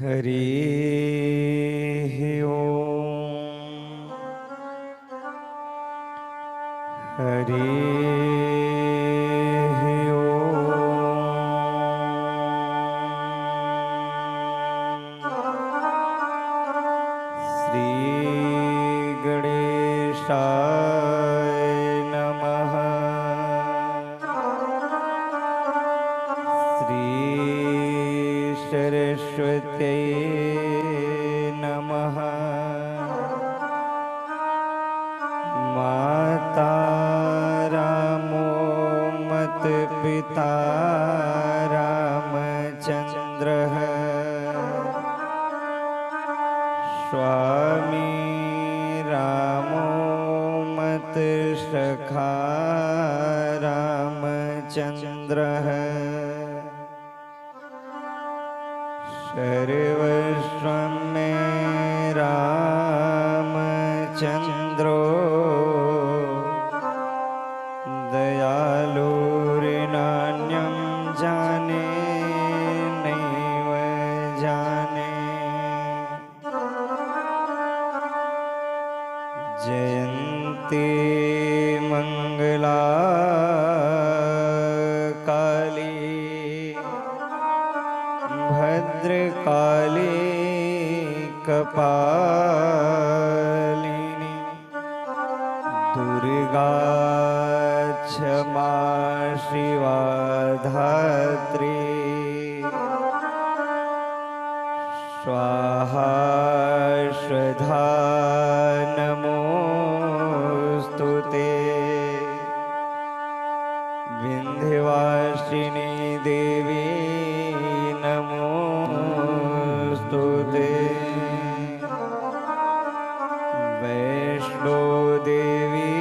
हरि ओम हरि श्री गणेशाय नमः। श्री सरस्वत्यै नमः। माता रामो मत पिता रामचन्द्रः। स्वामी रामो मत सखा रामचन्द्रः। सर्वस्वं मे रामचन्द्रो दयालुर्नान्यं जाने नैव जाने। जयन्ती मंगला काली भद्रकाली कपालिनी दुर्गा क्षमा शिवा धात्री। स्वाहा स्वधा नमोस्तुते। विन्ध्यवासिनी देवी नमोस्तुते। वैष्णो देवी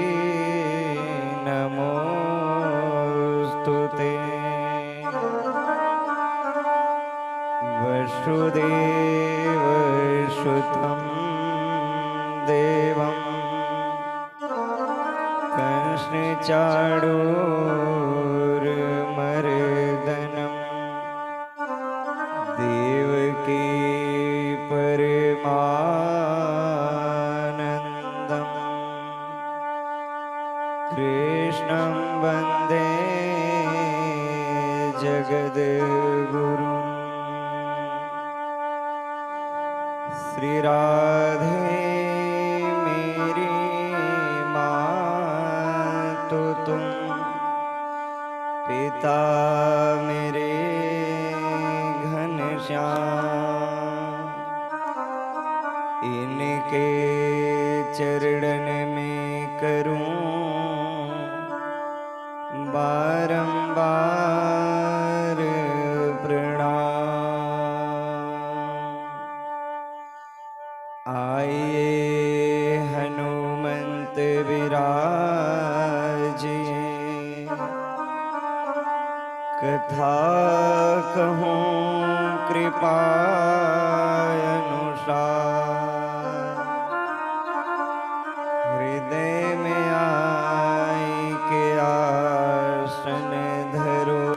नमोस्तुते। वसुदेव सुतं देवं कंसचाणूरमर्दनं देवकी परमानन्दं कृष्णं वन्दे जगद्गुरुम्। श्री राधे मेरी माँ तो तुम, पिता मेरे घनश्याम। इनके चरणन में करूं बारंबार प्रणाम। आइए हनुमंत विराजिए, कथा कहूँ कृपा अनुसार। हृदय में आई के आसन धरो,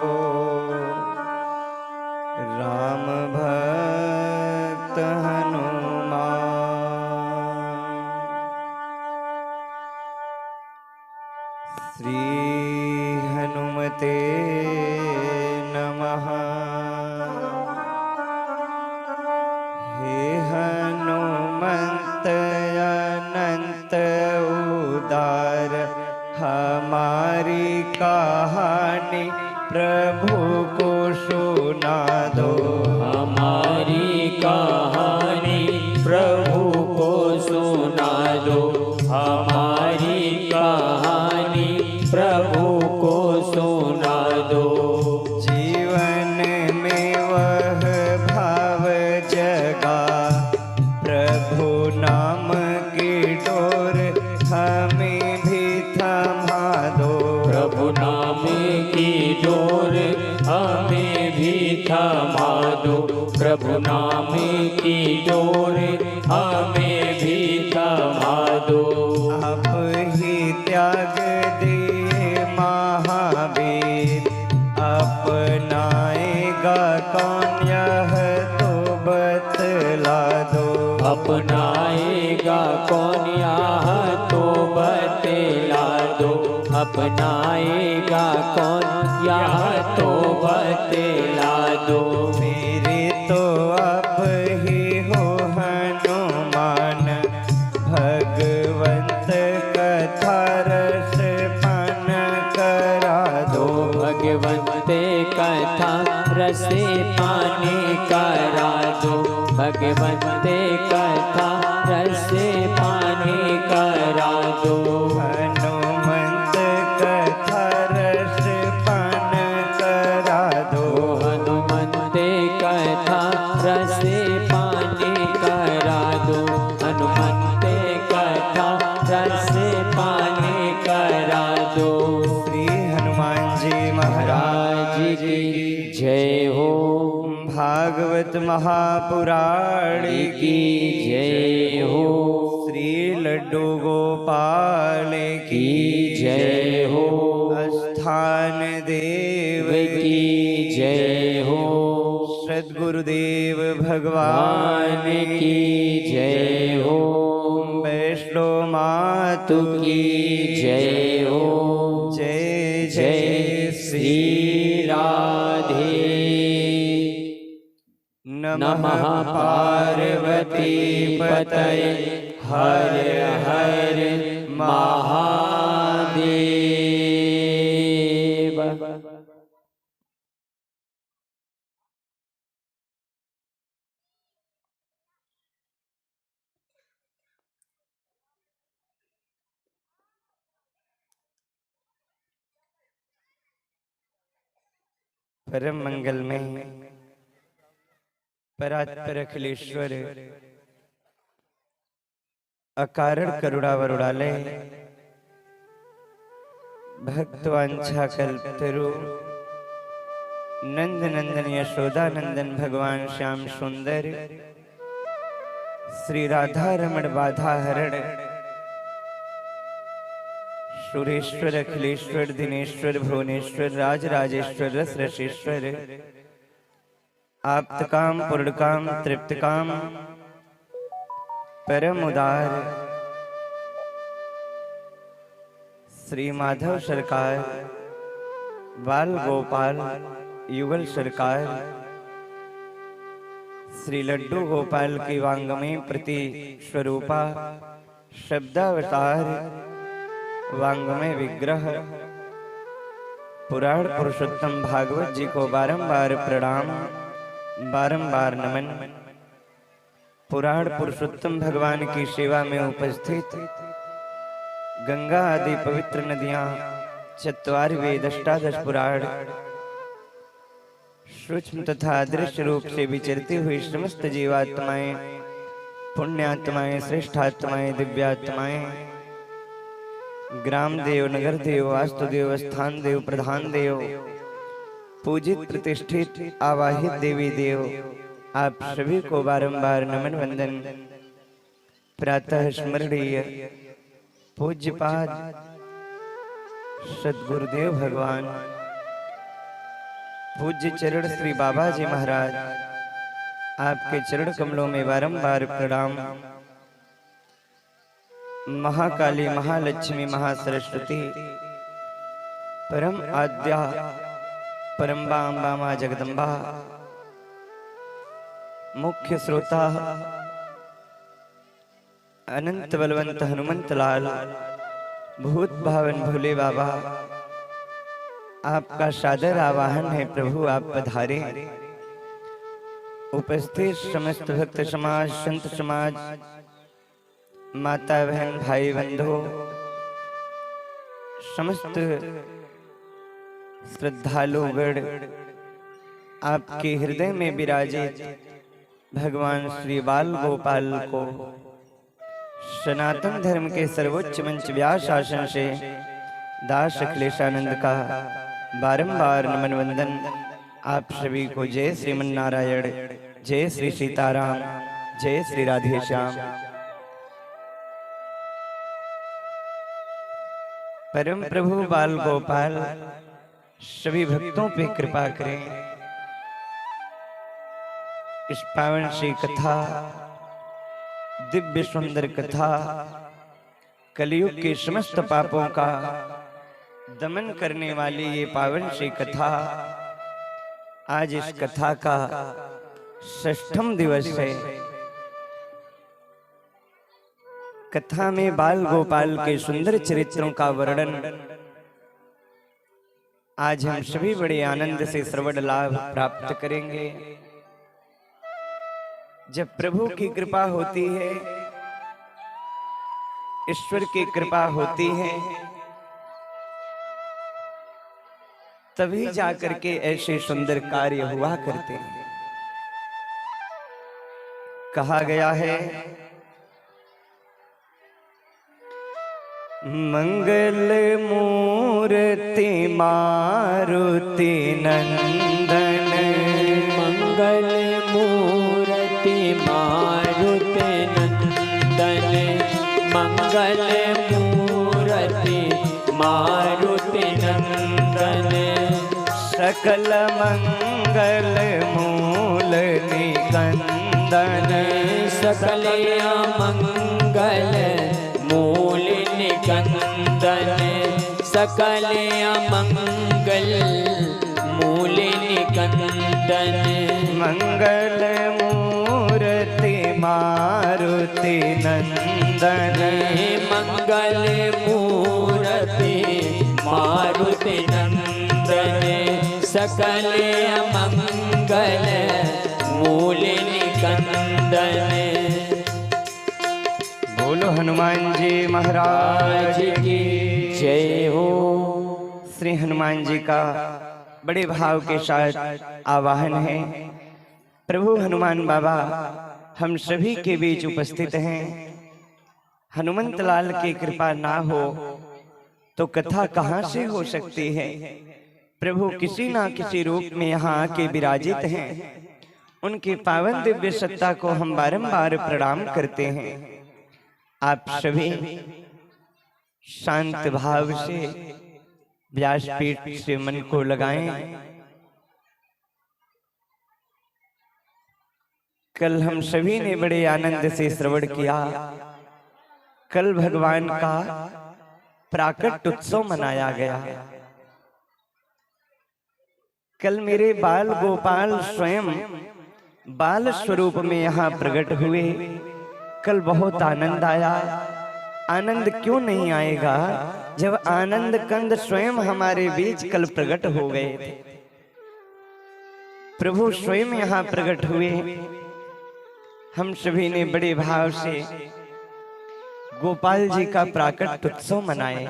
राम भक्त हनुमान। श्री हनुमते नमः। हे हनुमंत अनंत उदार, हमारी कहानी प्रभु को सुना दो। हमारी कहानी प्रभु को सुना दो। हमारी कहानी प्रभु को सुना दो। जीवन में वह भाव जगा, प्रभु नाम की डोर हमें भी थमा दो। प्रभु नाम की डोर हमें भी थमा दो। प्रभु नाम की डोर हमें भी थमा दो। आप ही त्याग दिए महावीर, अपनाएगा कौन यह तो बता। अपनाएगा कौन यह तो बतला दो, अपनाएगा कौन यह तो बतला दो। मेरे तो आप ही हो हनुमान, भगवंत कथा रस पान करा दो। भगवंते कथा रसे पानी करा दो, भगवंते कथा रसे पानी करा दो। हनुमंत कथा रस पान करा दो। हनुमंते कथा रसे पानी करा दो, हनुमंते कथा रसे पानी करा दो। श्री हनुमान जी महाराज की जय हो। भागवत महापुराण की जय हो। श्री लड्डू गोपाल की जय हो। स्थान देव की जय हो। सद्गुरुदेव भगवान की जय हो। वैष्णो मातु की जय हो। जय जय श्री राधे। नमः पार्वती पतये हर हर महादेव। परम मंगल में परात्पर अखिलेश्वर अकारण करुणावरुणालय भक्तवांछा कल्पतरु नंद नंदन यशोदा नंदन भगवान श्याम सुंदर श्री राधा रमण बाधा हरण सुरेश्वर अखिलेश्वर दिनेश्वर भुवनेश्वर राजराजेश्वर रस रसेश्वर आप्तकाम पूर्णकाम तृप्तकाम परम उदार श्री माधव सरकार बाल गोपाल युगल सरकार श्री लड्डू गोपाल की वांगमय प्रति स्वरूपा शब्दावतार वांगमय विग्रह पुराण पुरुषोत्तम भागवत जी को बारंबार प्रणाम बारंबार नमन। पुराण पुरुषोत्तम भगवान की सेवा में उपस्थित गंगा आदि पवित्र नदियां चत्वार वेद अष्टादश पुराण सूक्ष्म तथा अदृश्य रूप से विचरती हुई समस्त जीवात्माएं पुण्यात्माएं श्रेष्ठात्माएं दिव्यात्माएं ग्राम देव नगर देव वास्तु देव स्थान देव प्रधान देव पूजित प्रतिष्ठित आवाहित देवी देव आप सभी को बारंबार नमन वंदन। प्रातः स्मरणीय पूज्यपाद सद्गुरुदेव भगवान पूज्य चरण श्री बाबा जी महाराज आपके चरण कमलों में बारंबार प्रणाम। महाकाली महालक्ष्मी महासरस्वती परम आद्या परम्बा अम्बा माँ जगदम्बा मुख्य श्रोता अनंत बलवंत हनुमंत लाल भूत भावन भोले बाबा आपका सादर आवाहन है प्रभु आप पधारे। उपस्थित समस्त भक्त समाज संत समाज माता बहन भाई बंधु समस्त श्रद्धालुगण आपके हृदय में विराजित भगवान श्री बाल गोपाल को सनातन धर्म के सर्वोच्च मंच व्यास आसन से दास अखिलेशानंद का बारंबार नमन वंदन। आप सभी को जय श्रीमन्नारायण जय श्री सीताराम जय श्री राधे श्याम। परम प्रभु बाल गोपाल सभी भक्तों पे कृपा करें। इस पावन सी कथा दिव्य सुंदर कथा, कलयुग के समस्त पापों का दमन करने वाली ये पावन सी कथा। आज इस कथा का 6ठम दिवस है। कथा में बाल गोपाल के सुंदर चरित्रों का वर्णन आज हम सभी बड़े आनंद से श्रवण लाभ प्राप्त करेंगे। जब प्रभु की कृपा होती है, ईश्वर की कृपा होती है, तभी जाकर के ऐसे सुंदर कार्य हुआ करते हैं। कहा गया है, मंगल मूर्ति मारुति नंदन, मंगल मूर्ति मारुति नंदन, मंगल मूर्ति मारुति नंदन, सकल मंगल मूल निकंदन, सकल मंगल मूल निकंदन, सकल मंगल मूल निकंदन, मंगल मूर्ति मारुति नंदन, मंगल मूर्ति मारुति नंदन, सकल मंगल मूल निकंदन। बोलो हनुमान जी महाराज की जय हो। श्री हनुमान जी का बड़े भाव के साथ आवाहन है। प्रभु हनुमान बाबा हम सभी के बीच उपस्थित हैं। हनुमंत लाल की कृपा ना हो तो कथा कहाँ से हो सकती है। प्रभु किसी ना किसी रूप में यहाँ आके विराजित हैं। उनकी पावन दिव्य सत्ता को हम बारंबार प्रणाम करते हैं। आप सभी शांत भाव से व्यासपीठ से मन को लगाएं। कल हम सभी ने बड़े आनंद से श्रवण किया। कल भगवान का प्राकट उत्सव मनाया गया। कल मेरे बाल गोपाल स्वयं बाल स्वरूप में यहाँ प्रकट हुए। कल बहुत आनंद आया। आनंद क्यों नहीं आएगा जब आनंद कंद स्वयं हमारे बीच कल प्रकट हो गए थे। प्रभु स्वयं यहाँ प्रकट हुए। हम सभी ने बड़े भाव से गोपाल जी का प्राकट उत्सव मनाए।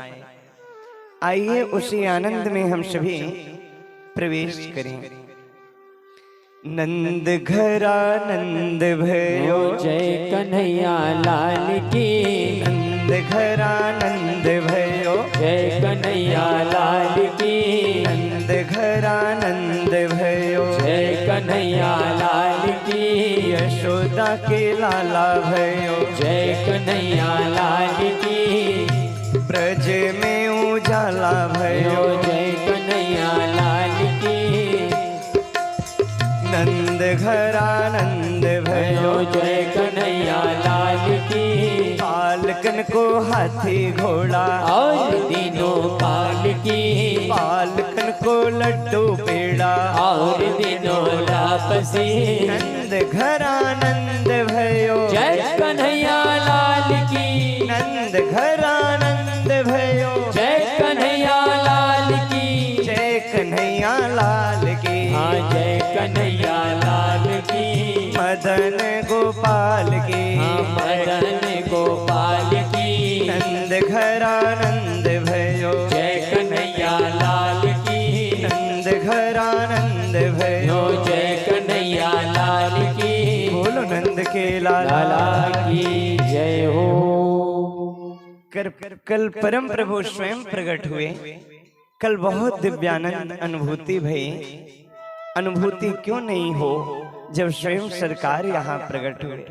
आइए उसी आनंद में हम सभी प्रवेश करें। नंद घरा नंद भयो, जय कन्हैया लाल की। नंद घरा नंद भयो, जय कन्हैया लाल की। नंद घरा नंद भयो, जय कन्हैया लाल की। यशोदा के लाला भयो, जय कन्हैया लाल की। ब्रज में उजाला भयो, जय कन्हैया लाल की। नंद घरा नंद भयो, जय कन्हैया लाल की। पालकन को हाथी घोड़ा और तीनों काल की। पालकन को लड्डू पेड़ा और तीनों लापसी। नंद घरा नंद भयो, जय कन्हैया लाल की। नंद घरा नंद भयो, जय कन्हैया लाल की। जय कन्हैया लाल की। हाँ जय कन्हैया लाल की। मदन गोपाल की। हाँ मदन गोपाल की। नंद घरा नंद भयो, जय कन्हैया लाल की। नंद घरा नंद भयो, जय कन्हैया लाल की। बोलो नंद के लाला लाला की जय हो। कल परम प्रभु स्वयं प्रकट हुए। कल बहुत दिव्यानंद अनुभूति भई। अनुभूति क्यों नहीं हो जब स्वयं सरकार यहाँ प्रकट हुए।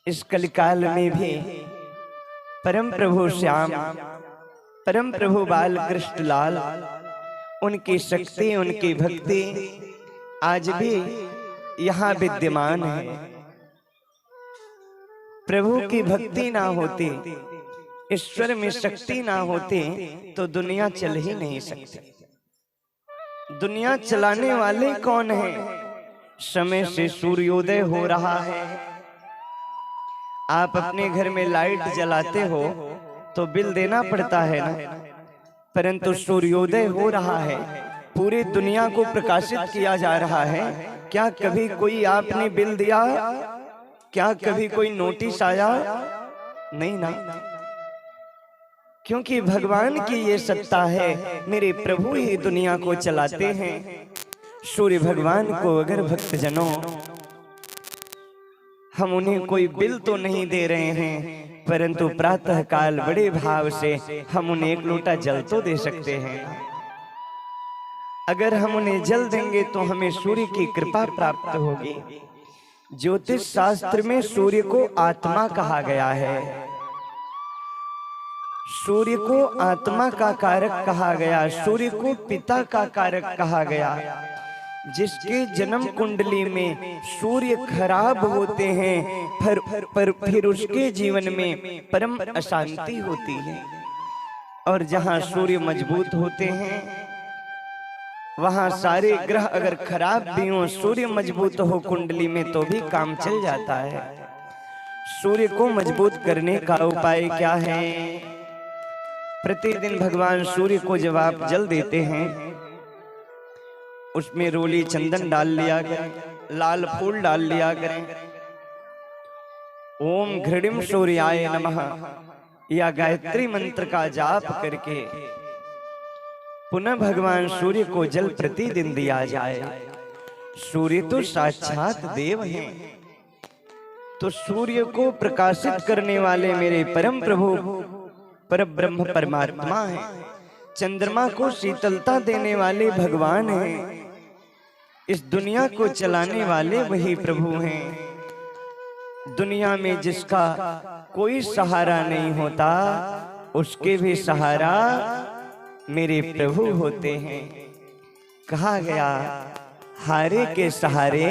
इस कलिकाल में भी परम प्रभु श्याम, परम प्रभु बाल कृष्ण लाल, उनकी शक्ति, उनकी भक्ति आज भी यहाँ विद्यमान है। प्रभु की भक्ति ना होती, ईश्वर में शक्ति ना होती तो दुनिया चल ही नहीं सकती। दुनिया चलाने वाले कौन हैं? समय से सूर्योदय हो रहा है। आप अपने घर में लाइट जलाते हो तो बिल देना पड़ता है ना, परंतु सूर्योदय हो रहा है, पूरी दुनिया को प्रकाशित किया जा रहा है। क्या कभी कोई आपने बिल दिया? क्या कभी कोई नोटिस आया? नहीं ना, क्योंकि भगवान की ये सत्ता है, मेरे प्रभु ही दुनिया को चलाते हैं। सूर्य भगवान को अगर भक्तजनों हम उन्हें कोई बिल तो नहीं दे रहे हैं, परंतु प्रातः काल बड़े भाव से हम उन्हें एक लोटा जल तो दे सकते हैं। अगर हम उन्हें जल देंगे तो हमें सूर्य की कृपा प्राप्त होगी। ज्योतिष शास्त्र में सूर्य को आत्मा कहा गया है। सूर्य को आत्मा का कारक कहा गया, सूर्य को पिता का कारक कहा गया। जिसके जन्म कुंडली में सूर्य खराब होते हैं फिर उसके जीवन में परम अशांति होती है। और जहां सूर्य मजबूत होते हैं वहां सारे ग्रह अगर खराब भी हो, सूर्य मजबूत हो कुंडली में तो भी काम चल जाता है। सूर्य को मजबूत करने का उपाय क्या है? प्रतिदिन भगवान सूर्य को जब आप जल देते हैं, उसमें रोली चंदन डाल लिया करें, लाल फूल डाल लिया करें। ओम घृणिम सूर्याय नमः या गायत्री मंत्र का जाप करके पुनः भगवान सूर्य को जल प्रतिदिन दिया जाए। सूर्य तो साक्षात देव हैं, तो सूर्य को प्रकाशित करने वाले मेरे परम प्रभु परब्रह्म परमात्मा हैं। चंद्रमा को शीतलता देने वाले भगवान हैं। इस दुनिया को चलाने वाले वही प्रभु हैं। दुनिया में जिसका कोई सहारा नहीं होता, उसके भी सहारा मेरे प्रभु होते हैं। कहा गया हारे के सहारे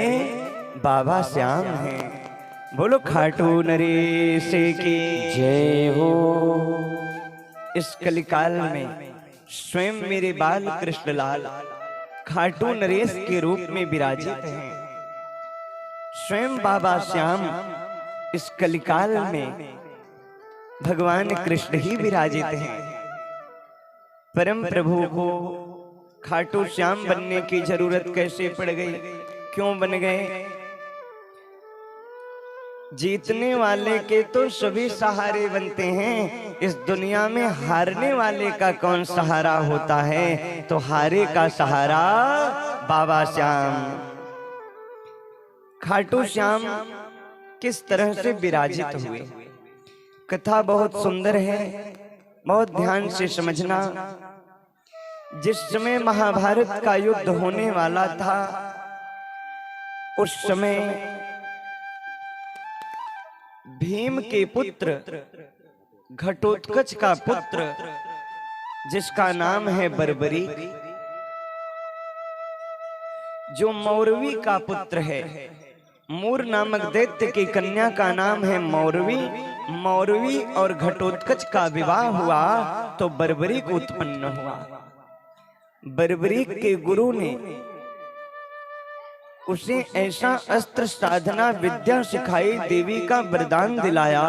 बाबा श्याम हैं। बोलो खाटू नरेश की जय हो। इस कलिकाल में स्वयं मेरे बाल कृष्णलाल खाटू नरेश के रूप में विराजित हैं। स्वयं बाबा श्याम इस कलिकाल में भगवान कृष्ण ही विराजित हैं। परम प्रभु को खाटू श्याम बनने की जरूरत कैसे पड़ गई? क्यों बन गए? जीतने वाले के तो सभी सहारे बनते हैं। इस दुनिया में हारने वाले का कौन सहारा होता है? तो हारे का सहारा बाबा श्याम। खाटू श्याम किस तरह से विराजित हुए, कथा बहुत सुंदर है, बहुत ध्यान से समझना। जिस समय महाभारत का युद्ध होने वाला था, उस समय भीम के पुत्र घटोत्कच का पुत्र जिसका नाम है बर्बरी, जो मौरवी का पुत्र है, मूर नामक दैत्य की कन्या का नाम है मौरवी। मौरवी और घटोत्कच का विवाह हुआ तो बर्बरीक उत्पन्न हुआ। बर्बरीक के गुरु ने उसे ऐसा अस्त्र साधना विद्या सिखाई, देवी का वरदान दिलाया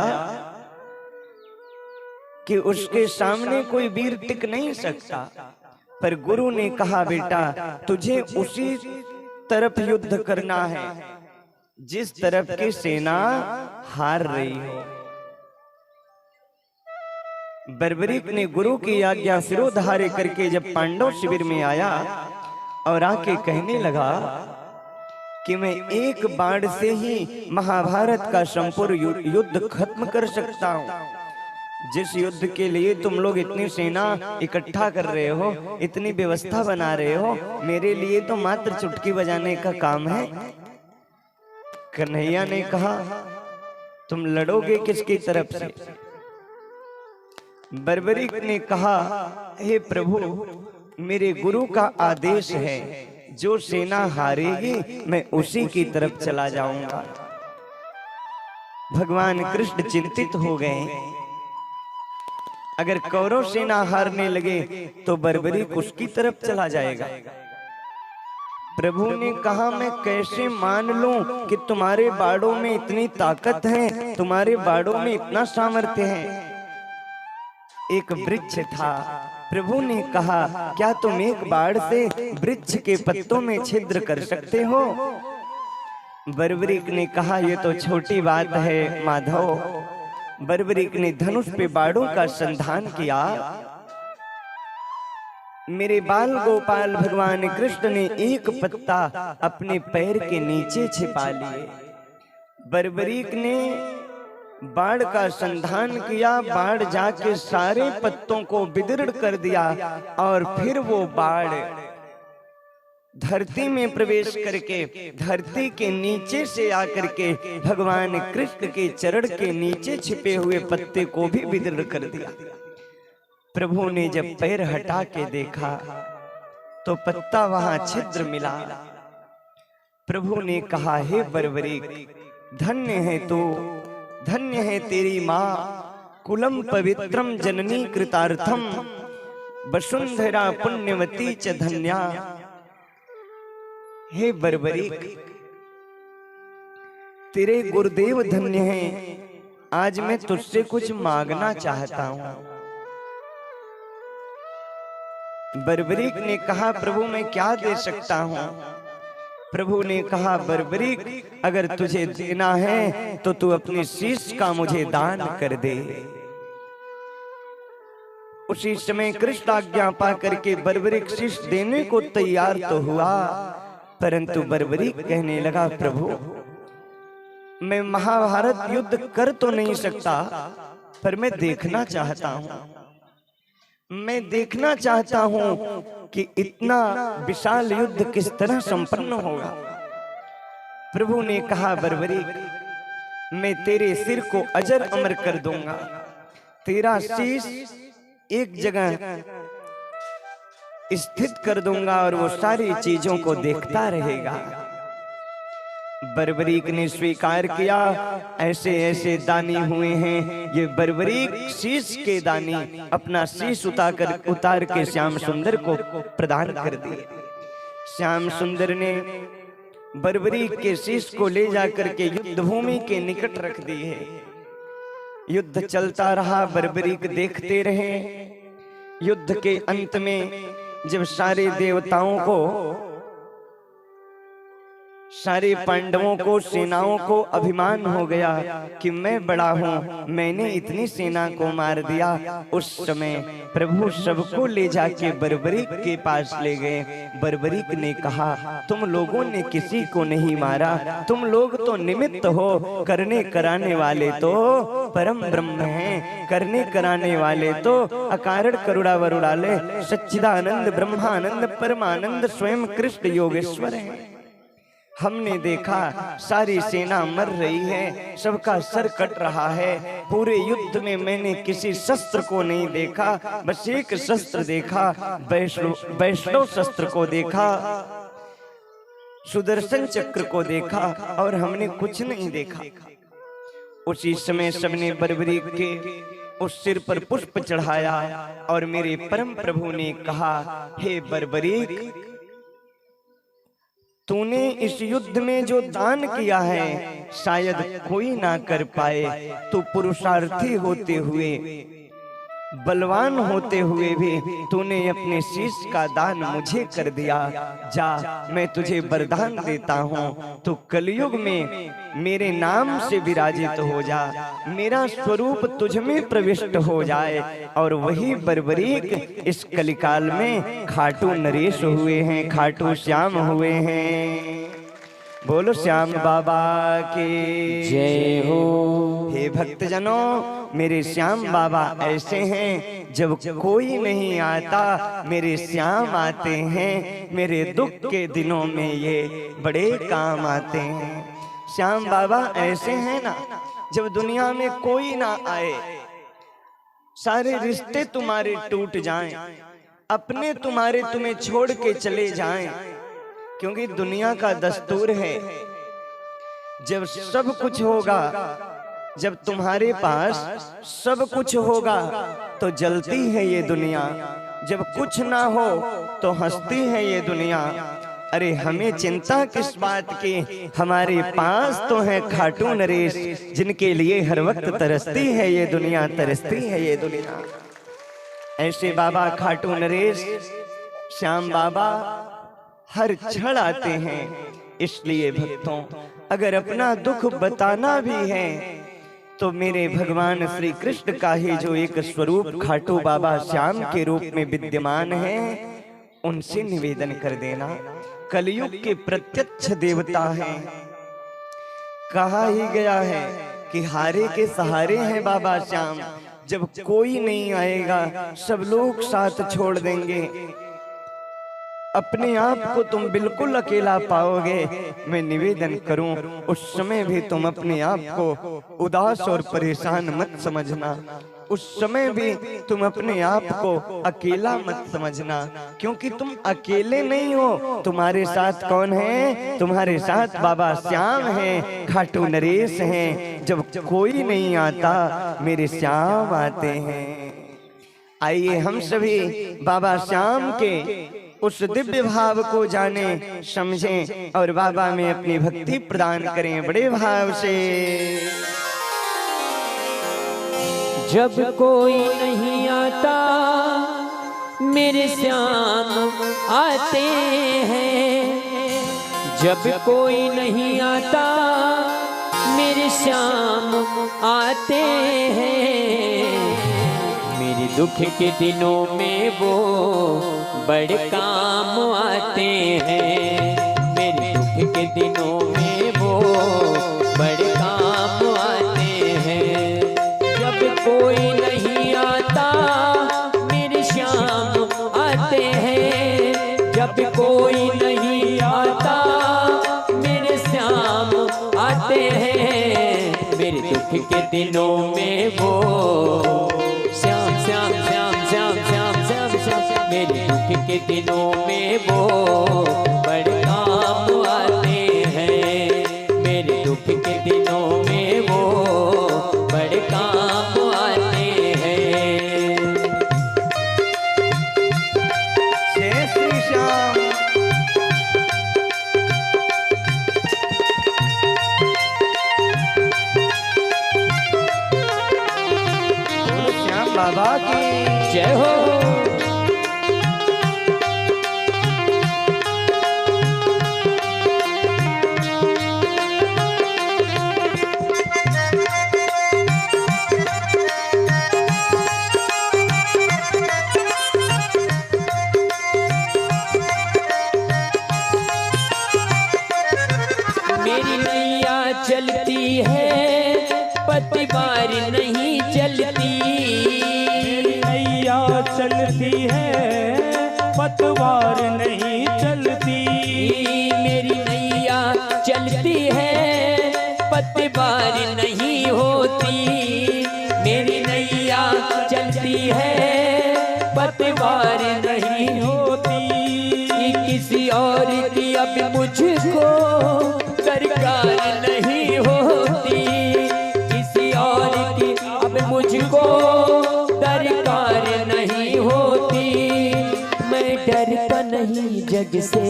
कि उसके सामने कोई वीर टिक नहीं सकता। पर गुरु ने कहा, बेटा तुझे उसी तरफ युद्ध करना है जिस तरफ की सेना हार रही हो। बर्बरीक ने गुरु की आज्ञा सिरोधार्य करके जब पांडव शिविर में आया और आके कहने लगा कि मैं एक बाण से ही महाभारत का संपूर्ण युद्ध खत्म कर सकता हूं। जिस युद्ध के लिए तुम लोग इतनी सेना इकट्ठा कर रहे हो, इतनी व्यवस्था बना रहे हो, मेरे लिए तो मात्र चुटकी बजाने का काम है। कन्हैया ने कहा, तुम लड़ोगे किसकी तरफ से? बर्बरीक ने कहा, हे प्रभु मेरे गुरु का आदेश है, जो सेना हारेगी मैं उसी की तरफ चला जाऊंगा। भगवान कृष्ण चिंतित हो गए। अगर कौरव सेना हारने लगे तो बर्बरीक उसकी तरफ चला जाएगा। प्रभु ने कहा, मैं कैसे मान लूं कि तुम्हारे बाड़ों में इतनी ताकत है, तुम्हारे बाड़ों में इतना सामर्थ्य है। एक वृक्ष था। प्रभु ने कहा, क्या तुम एक बाड़ से वृक्ष के पत्तों में छिद्र कर सकते हो? बर्बरीक ने कहा, यह तो छोटी बात है माधव। बर्बरीक ने धनुष पे बाड़ों का संधान किया। मेरे बाल गोपाल भगवान कृष्ण ने एक पत्ता अपने पैर के नीचे छिपा लिए। बर्बरीक ने बाढ़ का संधान किया। बाढ़ जाके सारे पत्तों को विदीर्ण कर दिया और फिर वो बाढ़ धरती में प्रवेश करके धरती के नीचे से आकर के भगवान कृष्ण के चरण के नीचे छिपे हुए पत्ते को भी विदीर्ण कर दिया। प्रभु ने जब पैर हटा के देखा तो पत्ता वहां छिद्र मिला। प्रभु ने कहा, हे बर्बरीक, धन्य है तू, धन्य है तेरी माँ, कुलम पवित्रम जननी कृतार्थम, वसुंधरा पुण्यवती च धन्या। हे बर्बरीक, तेरे गुरुदेव धन्य हैं। आज मैं तुझसे कुछ मांगना चाहता हूं। बर्बरीक ने कहा, प्रभु मैं क्या दे सकता हूं? प्रभु ने कहा, बर्बरीक, अगर तुझे देना है तो तू अपने शीश का मुझे दान कर दे। उसी समय कृष्ण आज्ञा पा करके बर्बरीक शीश देने को तैयार तो हुआ, परंतु बर्बरीक कहने लगा, प्रभु मैं महाभारत युद्ध कर तो नहीं सकता, पर मैं देखना चाहता हूं। मैं देखना चाहता हूं कि इतना विशाल युद्ध किस तरह संपन्न होगा। प्रभु ने कहा, बर्बरीक, मैं तेरे सिर को अजर अमर कर दूंगा। तेरा शीश एक जगह स्थित कर दूंगा और वो सारी चीजों को देखता रहेगा। बर्बरीक ने स्वीकार किया। ऐसे ऐसे दानी हुए हैं। ये बर्बरीक शीश के दानी अपना शीश उतार के श्याम सुंदर को प्रदान कर दिए। श्याम सुंदर ने बर्बरीक के शीश को ले जाकर के युद्ध भूमि के निकट रख दिए। युद्ध चलता रहा, बर्बरीक देखते रहे। युद्ध के अंत में जब सारे देवताओं को, सारे पांडवों को, सेनाओं को अभिमान हो गया कि मैं बड़ा हूं, मैंने इतनी सेना को मार दिया, उस समय प्रभु सबको ले जाके बर्बरीक के पास ले गए। बर्बरीक ने कहा, तुम लोगों ने किसी को नहीं मारा, तुम लोग तो निमित्त हो, करने कराने वाले तो परम ब्रह्म हैं। करने कराने वाले तो अकारण करुणा वरुणालय सच्चिदानंद ब्रह्मानंद परमानंद स्वयं कृष्ण योगेश्वर हैं। हमने देखा सारी सेना मर रही है, सबका सर कट रहा है। पूरे युद्ध में मैंने किसी शस्त्र को नहीं देखा, बस एक शस्त्र देखा, वैष्णव शस्त्र को देखा, सुदर्शन चक्र को देखा, और हमने कुछ नहीं देखा। उसी समय सबने बर्बरीक के उस सिर पर पुष्प चढ़ाया और मेरे परम प्रभु ने कहा, हे बर्बरीक, तूने इस युद्ध में जो दान किया है शायद कोई ना कर पाए। तू पुरुषार्थी होते हुए, बलवान होते हुए भी तूने अपने शीश का दान मुझे कर दिया। जा, मैं तुझे वरदान देता हूँ, तू कलयुग में मेरे नाम से विराजित हो जा, मेरा स्वरूप तुझ में प्रविष्ट हो जाए। और वही बर्बरीक इस कलिकाल में खाटू नरेश हुए हैं, खाटू श्याम हुए हैं। बोलो श्याम बाबा की जय हो। हे भक्तजनों, मेरे श्याम बाबा ऐसे हैं, जब कोई नहीं आता मेरे श्याम आते हैं। मेरे दुख के दिनों में ये बड़े काम आते हैं। श्याम बाबा ऐसे हैं ना, जब दुनिया में कोई ना आए, सारे रिश्ते तुम्हारे टूट जाएं, अपने तुम्हारे तुम्हें छोड़ के चले जाएं, क्योंकि दुनिया का दस्तूर है, जब सब कुछ होगा जब तुम्हारे पास सब कुछ होगा तो जलती है ये दुनिया, जब कुछ ना हो तो हंसती है ये दुनिया। अरे हमें चिंता किस बात की, हमारे पास तो है खाटू नरेश, जिनके लिए हर वक्त तरसती है ये दुनिया, तरसती है ये दुनिया। ऐसे बाबा खाटू नरेश श्याम बाबा हर क्षण आते हैं। इसलिए भक्तों, अगर अपना दुख बताना भी है तो मेरे भगवान श्री कृष्ण का ही जो एक स्वरूप खाटू बाबा श्याम के रूप में विद्यमान है, उनसे निवेदन कर देना। कलयुग के प्रत्यक्ष देवता हैं। कहा ही गया है कि हारे के सहारे हैं बाबा श्याम। जब कोई नहीं आएगा, सब लोग साथ छोड़ देंगे, अपने आप को तुम बिल्कुल अकेला पाओगे। मैं निवेदन करूं, उस समय भी तुम अपने आप को उदास और परेशान मत समझना। उस समय भी तुम अपने आप को अकेला मत समझना, क्योंकि तुम अकेले नहीं हो। तुम्हारे साथ कौन है? तुम्हारे साथ बाबा श्याम हैं, खाटू नरेश हैं। जब कोई नहीं आता, मेरे श्याम आते हैं। आइए हम सभी बाबा श्याम के उस दिव्य भाव को जाने, समझें और बाबा में अपनी भक्ति प्रदान करें बड़े भाव से। जब कोई नहीं आता, मेरे श्याम आते हैं। जब कोई नहीं आता, मेरे श्याम आते हैं। मेरे दुख के दिनों में वो बड़े काम आते हैं। मेरे दुख के दिनों में वो बड़े काम आते हैं। जब कोई नहीं आता, मेरे श्याम आते हैं। जब कोई नहीं आता, मेरे श्याम आते हैं। मेरे दुख के दिनों में वो श्याम श्याम श्याम श्याम श्याम श्याम श्याम। मेरे दुख के दिनों में वो बड़े काम आते हैं। मेरे दुख के दिनों में वो बड़े काम आते हैं। जय श्री श्याम। बोलो श्याम बाबा की जय हो। मेरी नैया चलती है, पतवार नहीं चलती। नैया चलती है, पतवार नहीं चलती। मेरी नैया चलती है, पतवार नहीं होती। मेरी नैया चलती है, पतवार नहीं होती। किसी और की अब मुझको दरकार नहीं होती। किसी और की अब मुझको दरकार नहीं होती। मैं डरता नहीं जग से,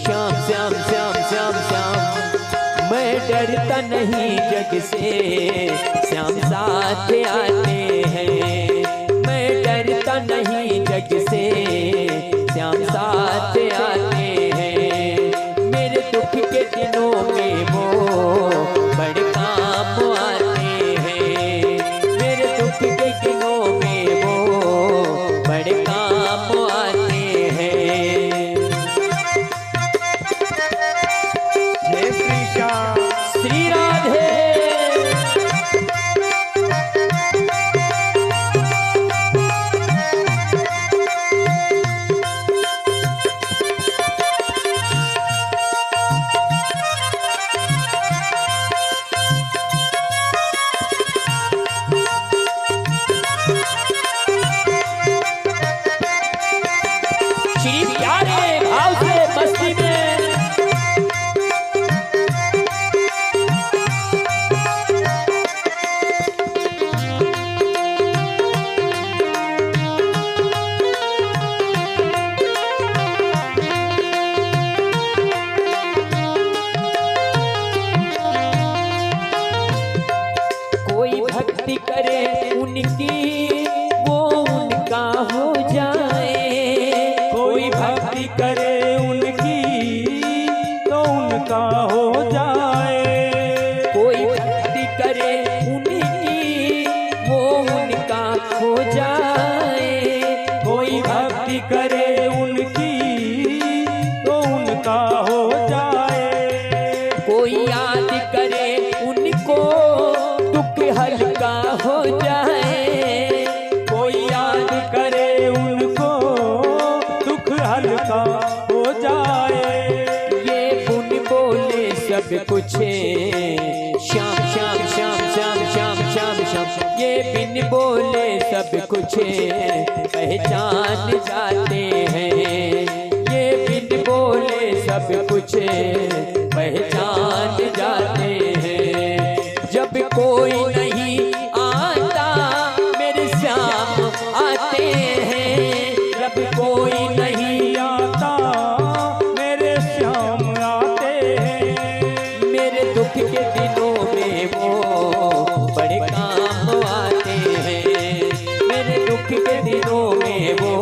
श्याम श्याम श्याम श्याम श्याम। मैं डरता नहीं जग से, श्याम साथ आते हैं। मैं डरता नहीं जग से, श्याम साथ आते हैं। मेरे दुख के दिनों में वो बड़े काम आते हैं। मेरे दुख के दिनों में वो बड़े काम आते हैं। जय श्री श्याम। श्री राधे। उनकी वो उनका हो जाए। कोई भक्ति करे उनकी तो उनका हो जाए। कोई भक्ति करे उनकी वो उनका हो जाए। कोई भक्ति करे उनकी तो उनका हो जाए। कोई याद करे उनको दुख हल्का हो जाए। कोई याद करे उनको दुख हल्का हो जाए। ये बुन बोले सब कुछ श्याम श्याम श्याम श्याम श्याम श्याम श्याम। ये बिन बोले सब कुछ पहचान जाते हैं। ये बिन बोले सब कुछ पहचान जाते हैं। जब कोई नहीं आता मेरे श्याम आते हैं। जब कोई नहीं आता मेरे श्याम आते हैं। मेरे दुख के दिनों में वो बड़े काम आते हैं। मेरे दुख के दिनों में वो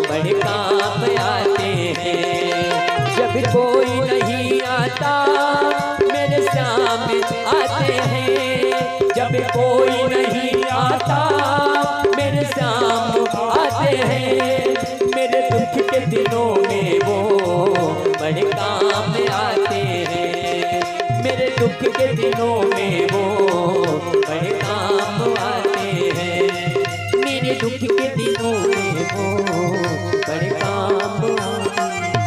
बड़े काम आते हैं। जब कोई नहीं आता मेरे श्याम आते हैं। जब कोई नहीं आता मेरे श्याम आते हैं। मेरे दुख के दिनों में वो बड़े काम आते हैं। मेरे दुख के दिनों में वो बड़े काम आते हैं। मेरे दुख के दिनों में वो बड़े काम आते हैं।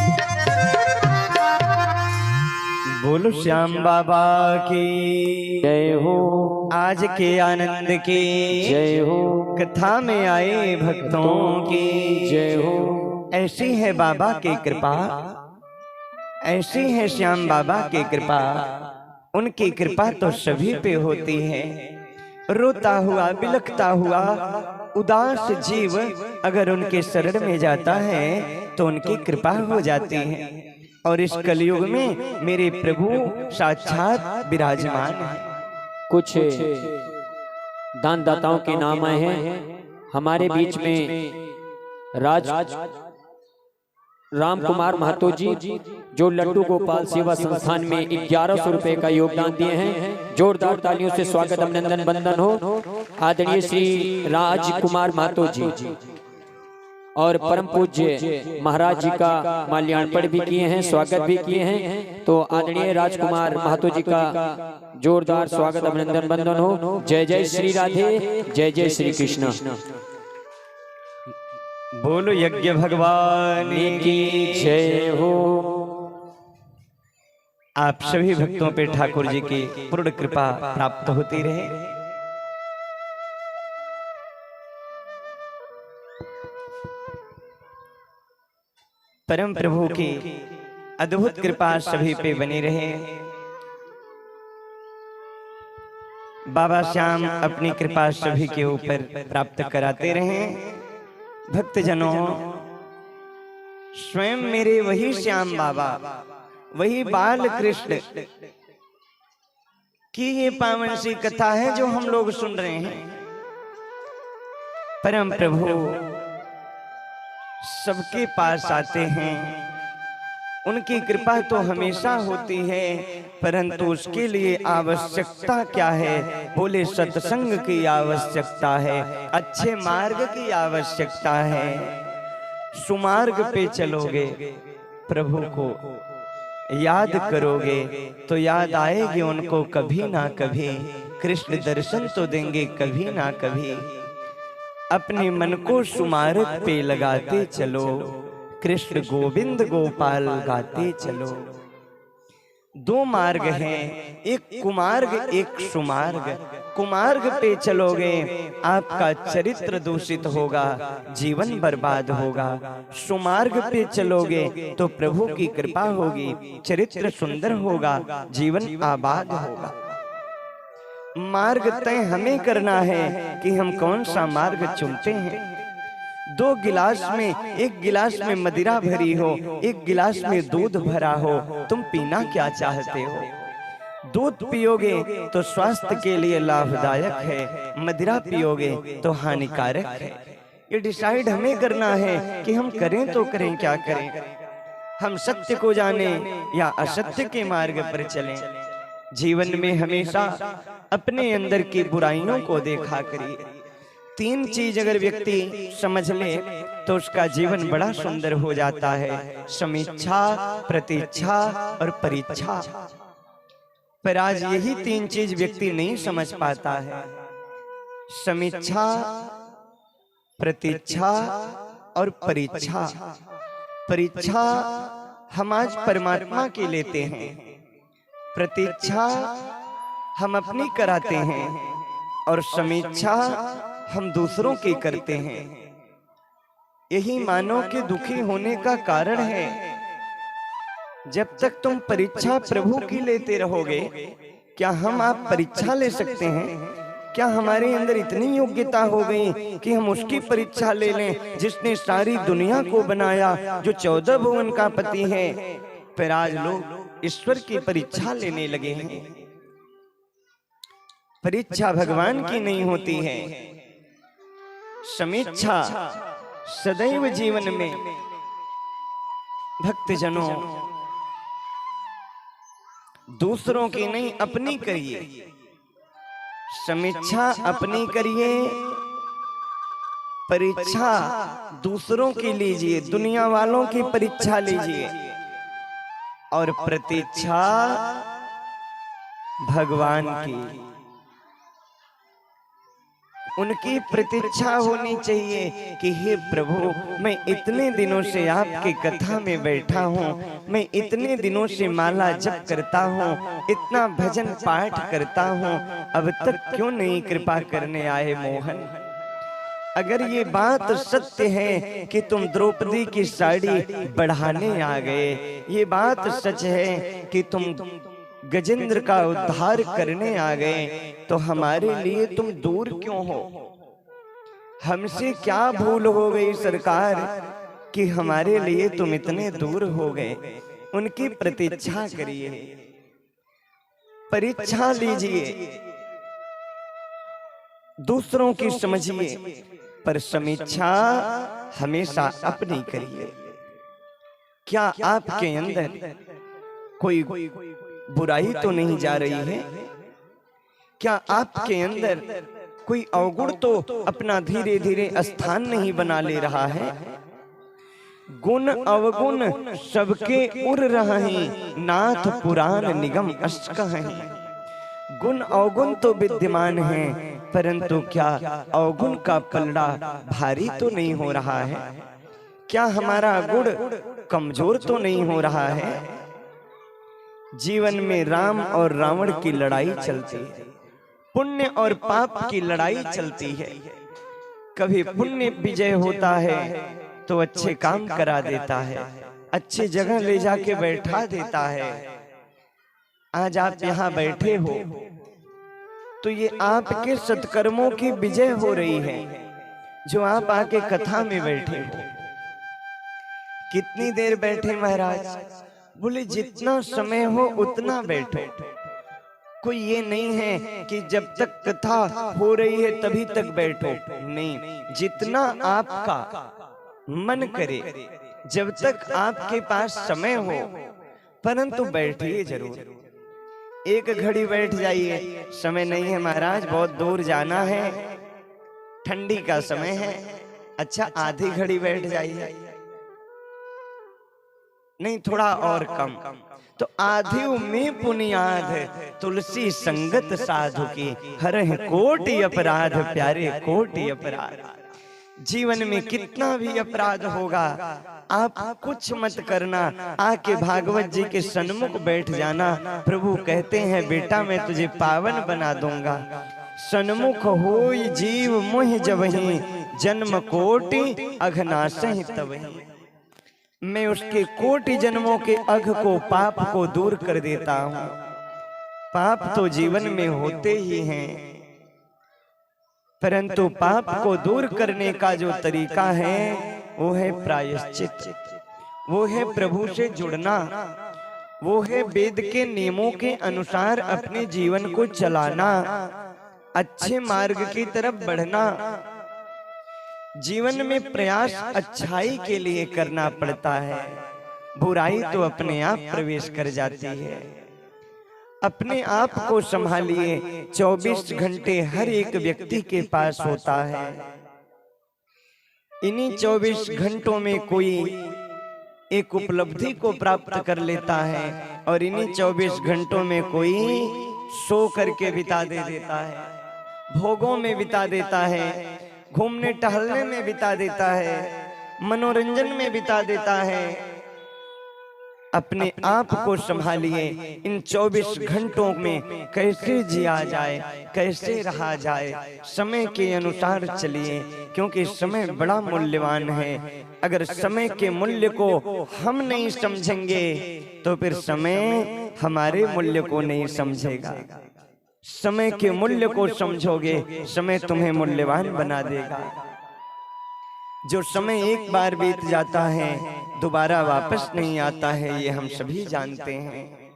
बोलो श्याम बाबा की जय हो। आज के आनंद की जय हो। कथा में आए भक्तों की जय हो। ऐसी है बाबा की कृपा, ऐसी है श्याम बाबा की कृपा। उनकी कृपा तो सभी पे होती है। रोता हुआ बिलखता हुआ उदास जीव अगर उनके शरण में जाता है तो उनकी कृपा हो जाती है। और इस कलयुग में मेरे प्रभु साक्षात विराजमान है। कुछ दान दाताओं के नाम आए हैं हमारे बीच में। राज राम कुमार महतो जी जो लड्डू गोपाल सेवा संस्थान में 1100 रुपए का योगदान दिए हैं। जोरदार तालियों से स्वागत अभिनंदन बंदन हो। आदरणीय श्री राज कुमार महतो जी और परम पूज्य महाराज जी का माल्यार्पण भी किए हैं, स्वागत भी किए हैं। तो आदरणीय राजकुमार महतो जी का जोरदार स्वागत अभिनंदन बंदन हो। जय जय श्री राधे, जय जय श्री कृष्ण। बोलो यज्ञ भगवान की जय हो। आप सभी भक्तों पे ठाकुर जी की पूर्ण कृपा प्राप्त होती रहे। परम प्रभु की अद्भुत कृपा सभी पे बनी रहे। बाबा श्याम अपनी कृपा सभी के ऊपर प्राप्त कराते रहे। भक्तजनों, स्वयं मेरे वही श्याम बाबा, वही बाल कृष्ण की ये पावन सी कथा है जो हम लोग सुन रहे हैं। परम प्रभु सबके पास आते हैं। उनकी कृपा तो हमेशा होती है, परंतु उसके लिए आवश्यकता क्या है? बोले सत्संग की आवश्यकता है, अच्छे मार्ग की आवश्यकता है। सुमार्ग पे चलोगे, प्रभु को याद करोगे तो याद आएगी उनको कभी ना कभी। कृष्ण दर्शन तो देंगे कभी ना कभी। अपने मन को सुमार्ग पे लगाते चलो, कृष्ण गोविंद गोपाल गाते चलो। दो मार्ग हैं, एक कुमार्ग एक सुमार्ग। कुमार्ग पे चलोगे आपका चरित्र दूषित होगा, जीवन बर्बाद होगा। सुमार्ग पे चलोगे तो प्रभु की कृपा होगी, चरित्र सुंदर होगा, जीवन आबाद होगा। मार्ग तय हमें करना है कि हम कौन सा मार्ग चुनते हैं। दो गिलास में, एक गिलास में मदिरा भरी हो, एक गिलास में दूध भरा हो, तुम पीना क्या चाहते हो? दूध पियोगे तो स्वास्थ्य के लिए लाभदायक है, मदिरा पियोगे तो हानिकारक है। ये डिसाइड हमें करना है कि हम करें तो करें, क्या करें। हम सत्य को जाने या असत्य के मार्ग पर चलें। जीवन में हमेशा अपने अंदर की बुराइयों को देखा करिए। 3 चीज अगर व्यक्ति समझ ले तो उसका जीवन बड़ा सुंदर हो जाता है, समीक्षा, प्रतीक्षा और परीक्षा। पर आज यही 3 चीज व्यक्ति नहीं समझ पाता है, समीक्षा, प्रतीक्षा और परीक्षा। परीक्षा हम आज परमात्मा की लेते हैं, प्रतीक्षा हम अपनी कराते हैं और समीक्षा हम दूसरों की करते हैं। यही मानव के दुखी होने का कारण है। जब तक तुम परीक्षा प्रभु की लेते रहोगे, क्या आप परीक्षा ले सकते हैं? क्या हमारे अंदर इतनी योग्यता हो गई कि हम उसकी परीक्षा ले लें जिसने सारी दुनिया को बनाया, जो 14 भुवन का पति है? फिर आज लोग ईश्वर की परीक्षा लेने लगे हैं। परीक्षा भगवान की नहीं होती है, समीक्षा सदैव जीवन में भक्तजनों दूसरों की नहीं अपनी करिए। समीक्षा अपनी करिए, परीक्षा दूसरों की लीजिए, दुनिया वालों की परीक्षा लीजिए, और प्रतीक्षा भगवान की। उनकी प्रतीक्षा होनी चाहिए कि हे प्रभु, मैं इतने दिनों से आपकी कथा में बैठा हूँ, मैं इतने दिनों से माला जप करता हूँ, इतना भजन पाठ करता हूँ, अब तक क्यों नहीं कृपा करने आए मोहन? अगर ये बात सत्य है कि तुम द्रौपदी की साड़ी बढ़ाने आ गए, ये बात सच है कि तुम गजेंद्र का उद्धार करने आ गए, तो हमारे लिए तुम दूर क्यों हो? हमसे क्या भूल हो गई सरकार कि हमारे लिए तुम इतने दूर हो गए? उनकी प्रतीक्षा करिए, परीक्षा लीजिए, दूसरों की समझिए, पर समीक्षा हमेशा अपनी करिए। क्या आपके अंदर कोई बुराई तो नहीं जा रही है? क्या आपके अंदर कोई अवगुण तो अपना धीरे धीरे स्थान नहीं बना ले रहा है? गुण अवगुण सबके उड़ रहे, नाथ पुराण निगम अष्ट हैं। गुण अवगुण तो विद्यमान है, परंतु क्या अवगुण का पलड़ा भारी तो नहीं हो रहा है? क्या हमारा गुण कमजोर तो नहीं हो रहा है? जीवन में राम और रावण की लड़ाई चलती है, पुण्य और पाप की लड़ाई चलती है। कभी पुण्य विजय होता है तो अच्छे काम करा देता है, अच्छी जगह ले जाके बैठा देता है। आज आप यहाँ बैठे हो तो ये आपके सत्कर्मों की विजय हो रही है, जो आप आके कथा में बैठे हो। कितनी देर बैठे महाराज? बोले जितना समय हो उतना बैठो। कोई ये नहीं है कि जब तक कथा हो रही है तभी तक बैठो, नहीं, जितना आपका मन करे, जब तक आपके पास समय हो, परंतु बैठिए जरूर। एक घड़ी बैठ जाइए, समय नहीं है महाराज, बहुत दूर जाना है, ठंडी का समय है, अच्छा आधी घड़ी बैठ जाइए, नहीं थोड़ा और कम, तो आधी में पुनियाद तुलसी संगत साधु की, हरह कोटि अपराध प्यारे कोटि अपराध। जीवन में कितना भी अपराध होगा, आप कुछ मत करना, आके भागवत जी के सन्मुख बैठ जाना। प्रभु कहते हैं बेटा मैं तुझे पावन बना दूंगा। सन्मुख होई जीव मोहि जबहि, जन्म कोटि अघनासहि तबहि। मैं उसके कोटि जन्मों के अघ को, पाप को दूर कर देता हूँ। पाप तो जीवन में होते ही हैं, परंतु पाप को दूर करने का जो तरीका है वो है प्रायश्चित, वो है प्रभु से जुड़ना, वो है वेद के नियमों के अनुसार अपने जीवन को चलाना, अच्छे मार्ग की तरफ बढ़ना। जीवन में प्रयास अच्छाई के लिए करना पड़ता है, बुराई तो अपने आप प्रवेश कर जाती है। अपने आप को संभालिए, 24 घंटे हर एक व्यक्ति के पास होता है। इन्हीं 24 घंटों में कोई एक उपलब्धि को प्राप्त कर लेता है और इन्हीं 24 घंटों में कोई सो करके बिता देता है, भोगों में बिता देता है, घूमने टहलने में बिता देता है, मनोरंजन में बिता देता है। अपने आप को संभालिए, इन 24 घंटों में कैसे जिया जाए, कैसे रहा जाए, समय के अनुसार चलिए, क्योंकि समय बड़ा मूल्यवान है। अगर समय के मूल्य को हम नहीं समझेंगे तो फिर समय हमारे मूल्य को नहीं समझेगा। समय के मूल्य को समझोगे, समय तुम्हें मूल्यवान बना देगा। जो समय एक बार बीत जाता है दोबारा वापस नहीं आता है, ये हम सभी जानते हैं।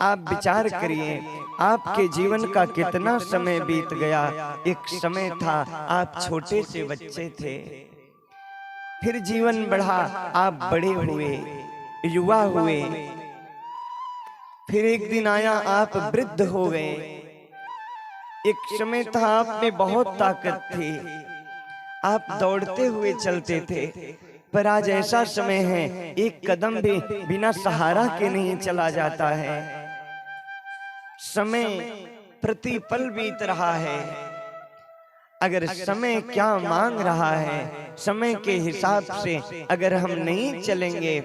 आप विचार करिए, आपके जीवन का कितना समय बीत गया। एक समय था आप छोटे से बच्चे थे, फिर जीवन बढ़ा, आप बड़े हुए, युवा हुए, फिर एक दिन आया आप वृद्ध हो गए। एक समय था आप में बहुत ताकत थी, आप दौड़ते हुए चलते थे, पर आज ऐसा समय है एक कदम भी बिना सहारा के नहीं चला जाता है। समय प्रतिपल बीत रहा है। अगर समय क्या मांग रहा है, समय के हिसाब से अगर हम नहीं चलेंगे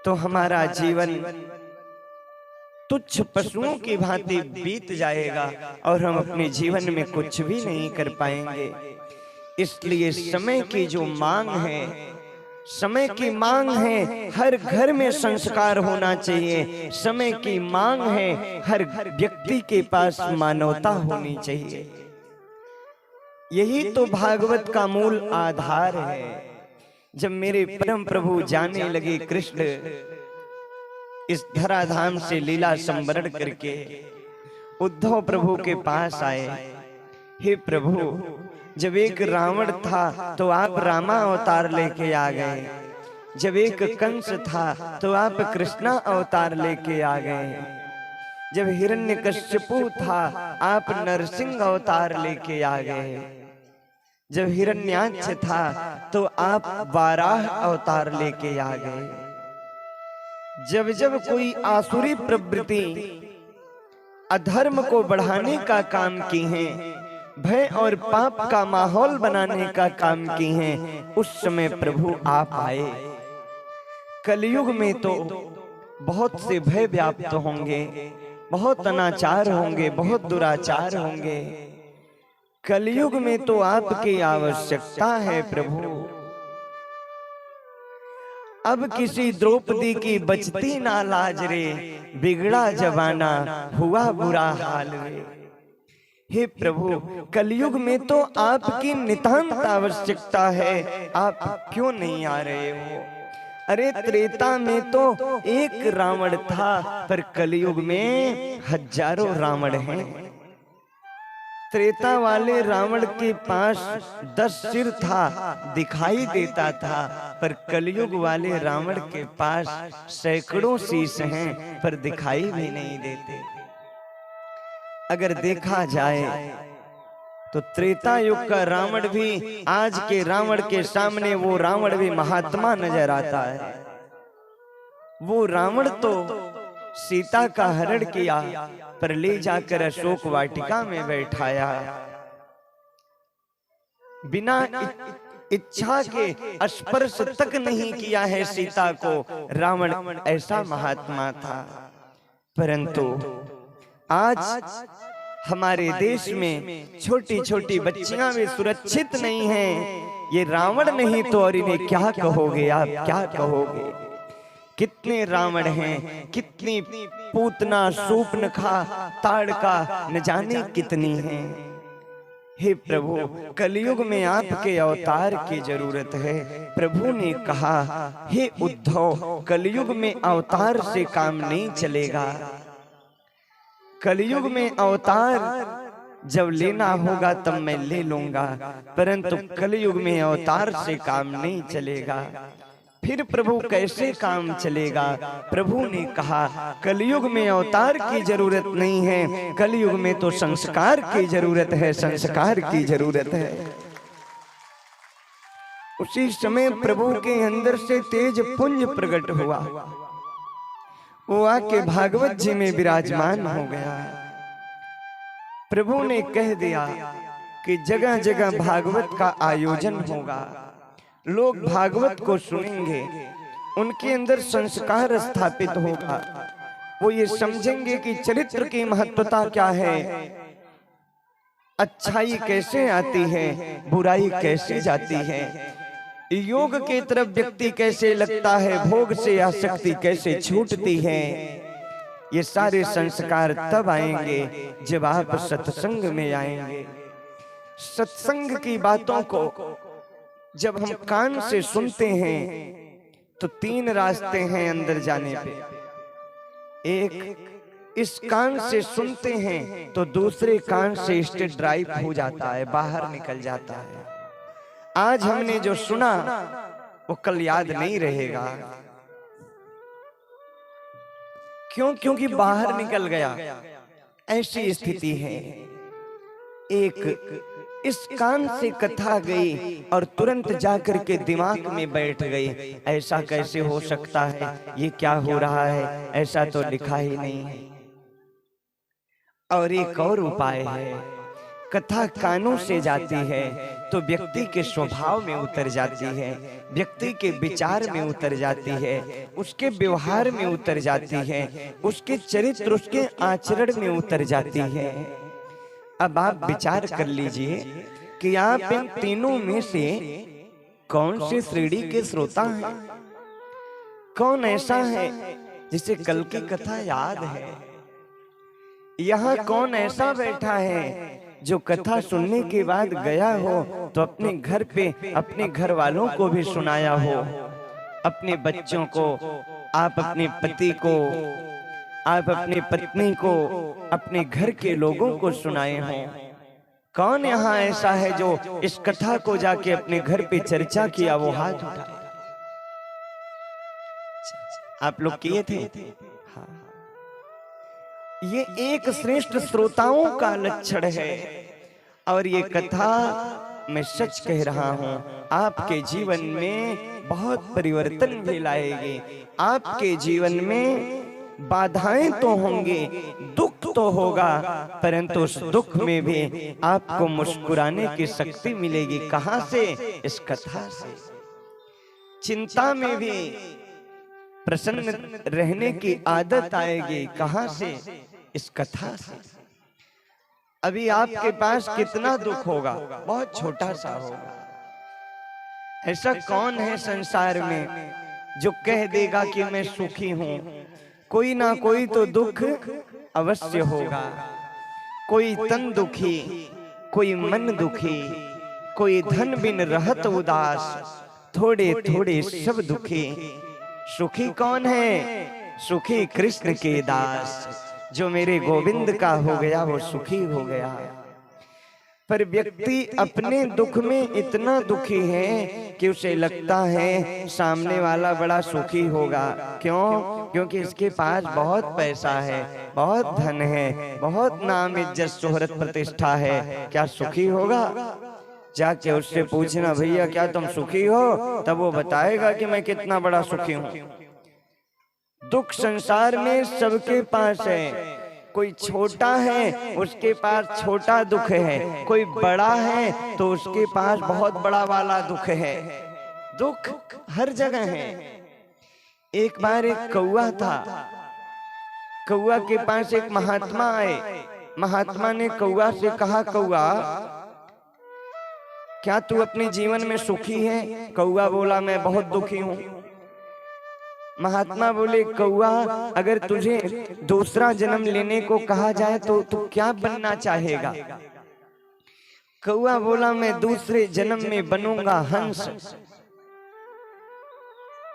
तो हमारा जीवन तुच्छ पशुओं की भांति बीत जाएगा और हम अपने जीवन में कुछ भी नहीं कर पाएंगे। इसलिए समय की जो मांग है, समय की मांग है, हर घर में संस्कार होना चाहिए। समय की मांग है, हर व्यक्ति के पास मानवता होनी चाहिए। यही तो भागवत का मूल आधार है। जब मेरे परम प्रभु जाने लगे कृष्ण इस धराधाम से लीला संवरण करके, उद्धव प्रभु के पास आए। हे प्रभु, जब एक रावण था तो आप रामा अवतार लेके आ गए, जब एक कंस था तो आप कृष्णा अवतार लेके आ गए, जब हिरण्यकश्यपु था आप नरसिंह अवतार लेके आ गए, जब हिरण्याक्ष था तो आप वाराह अवतार लेके आ गए। जब जब कोई आसुरी प्रवृत्ति अधर्म को बढ़ाने का काम की है, भय और पाप का माहौल बनाने का काम की हैं, उस समय प्रभु आप आए। कलयुग में तो बहुत से भय व्याप्त होंगे, बहुत अनाचार होंगे, बहुत दुराचार होंगे। कलयुग में तो आपकी आवश्यकता है प्रभु। अब किसी द्रौपदी की बचती ना लाज रे, बिगड़ा जमाना हुआ बुरा हाल रे। हे प्रभु, कलयुग में तो आपकी नितांत आवश्यकता है, आप क्यों नहीं आ रहे हो? अरे त्रेता में तो एक रावण था, पर कलयुग में हजारों रावण हैं। त्रेता वाले रावण के पास 10 सिर था, दिखाई देता था, पर कलयुग वाले रावण के पास सैकड़ों शीश हैं, पर दिखाई भी नहीं देते। अगर देखा जाए तो त्रेता युग का रावण भी आज के रावण के सामने वो रावण भी महात्मा नजर आता है। वो रावण तो सीता का हरण किया, पर ले जाकर अशोक वाटिका में बैठाया। बिना इच्छा के स्पर्श तक नहीं किया है सीता को, रावण ऐसा महात्मा था। परंतु आज हमारे देश में छोटी छोटी बच्चियां भी सुरक्षित नहीं हैं। ये रावण नहीं तो और इन्हें क्या कहोगे आप, क्या कहोगे? कितने रावण हैं, कितनी पूतना, शूर्पणखा, ताड़का, न जाने कितनी हैं। हे प्रभु, कलयुग में आपके अवतार की जरूरत है। प्रभु ने कहा, हे उद्धव, कलयुग में अवतार से काम नहीं चलेगा। कलयुग में अवतार जब लेना होगा तब मैं ले लूंगा, परंतु कलयुग में अवतार से काम नहीं चलेगा। फिर प्रभु कैसे काम चलेगा? प्रभु ने कहा, कलयुग में अवतार की जरूरत नहीं है, कलयुग में तो संस्कार की जरूरत है, संस्कार की जरूरत है। उसी समय प्रभु के अंदर से तेज पुंज प्रकट हुआ, वो आके भागवत जी में विराजमान हो गया। प्रभु ने कह दिया कि जगह जगह भागवत का आयोजन होगा, लोग भागवत को सुनेंगे, उनके अंदर संस्कार स्थापित होगा, वो ये समझेंगे कि चरित्र की महत्वता क्या है, अच्छाई कैसे आती है, बुराई कैसे जाती है, योग की तरफ व्यक्ति कैसे लगता है, भोग से आसक्ति कैसे छूटती है। ये सारे संस्कार तब आएंगे जब आप सत्संग में आएंगे। सत्संग की बातों को जब हम कान से सुनते हैं तो 3 रास्ते हैं अंदर जाने पे। एक, इस कान से सुनते हैं तो दूसरे कान से स्टेट ड्राइव हो जाता है, बाहर निकल जाता है। आज हमने जो सुना वो कल याद नहीं रहेगा। क्यों? क्योंकि बाहर निकल गया, ऐसी स्थिति है। एक, इस कान से कथा गई और तुरंत जाकर के दिमाग में बैठ गई, ऐसा कैसे हो सकता है, ये क्या हो रहा है, ऐसा तो लिखा ही नहीं है। और एक और उपाय है, कथा कानों से जाती है तो व्यक्ति के स्वभाव में उतर जाती है, व्यक्ति के विचार में उतर जाती है, उसके व्यवहार में उतर जाती है, उसके चरित्र, उसके आचरण में उतर जाती है। अब आप विचार कर लीजिए कि आप इन तीनों में से कौन से श्रेणी के श्रोता हैं? कौन ऐसा है जिसे कल की कथा याद है? यहाँ कौन ऐसा बैठा है जो कथा सुनने के बाद गया हो तो अपने घर पे अपने घर वालों को भी सुनाया हो, अपने बच्चों को, आप अपने पति को, आप अपनी पत्नी को, अपने घर के लोगों को सुनाए हों? कौन यहाँ ऐसा है जो इस कथा को जाके अपने घर पे चर्चा किया? वो हाथ उठाए। आप लोग किए थे? हाँ। ये एक श्रेष्ठ श्रोताओं का लक्षण है। और ये कथा मैं सच कह रहा हूं, आपके जीवन में बहुत परिवर्तन भी लाएगी। आपके जीवन में बाधाएं तो होंगी, दुख तो होगा, परंतु उस दुख में भी आपको मुस्कुराने की शक्ति मिलेगी। कहां से? इस कथा से। चिंता में भी प्रसन्न रहने की आदत आएगी। कहां से? इस कथा से। अभी आपके पास कितना दुख होगा? बहुत छोटा सा होगा। ऐसा कौन है संसार में जो कह देगा कि मैं सुखी हूं? कोई ना कोई तो दुख अवश्य होगा। कोई तन दुखी, कोई मन दुखी, कोई धन बिन रहत उदास, थोड़े थोड़े सब दुखी। सुखी कौन है? सुखी कृष्ण के दास। जो मेरे गोविंद का हो गया वो सुखी हो गया। पर व्यक्ति अपने दुख में इतना दुखी है कि उसे लगता है सामने वाला बड़ा सुखी होगा। क्यों? क्योंकि इसके पास बहुत पैसा है, बहुत धन है, बहुत नाम इज्जत शोहरत प्रतिष्ठा है। क्या सुखी होगा? जाके उससे पूछना, भैया क्या तुम सुखी हो? तब वो बताएगा कि मैं कितना बड़ा सुखी हूँ। दुख संसार में सबके पास है। कोई छोटा है, उसके पास छोटा दुख है। कोई बड़ा है तो उसके पास बहुत बड़ा वाला दुख है। दुख हर जगह है। एक बार एक कौआ था। कौआ के पास एक महात्मा आए। महात्मा ने कौआ से कहा, कौआ क्या तू अपने जीवन में सुखी है? कौआ बोला, मैं बहुत दुखी हूँ। महात्मा बोले, कौआ अगर तुझे दूसरा जन्म लेने को कहा जाए तो तू क्या बनना चाहेगा? कौआ बोला मैं दूसरे जन्म में बनूंगा हंस।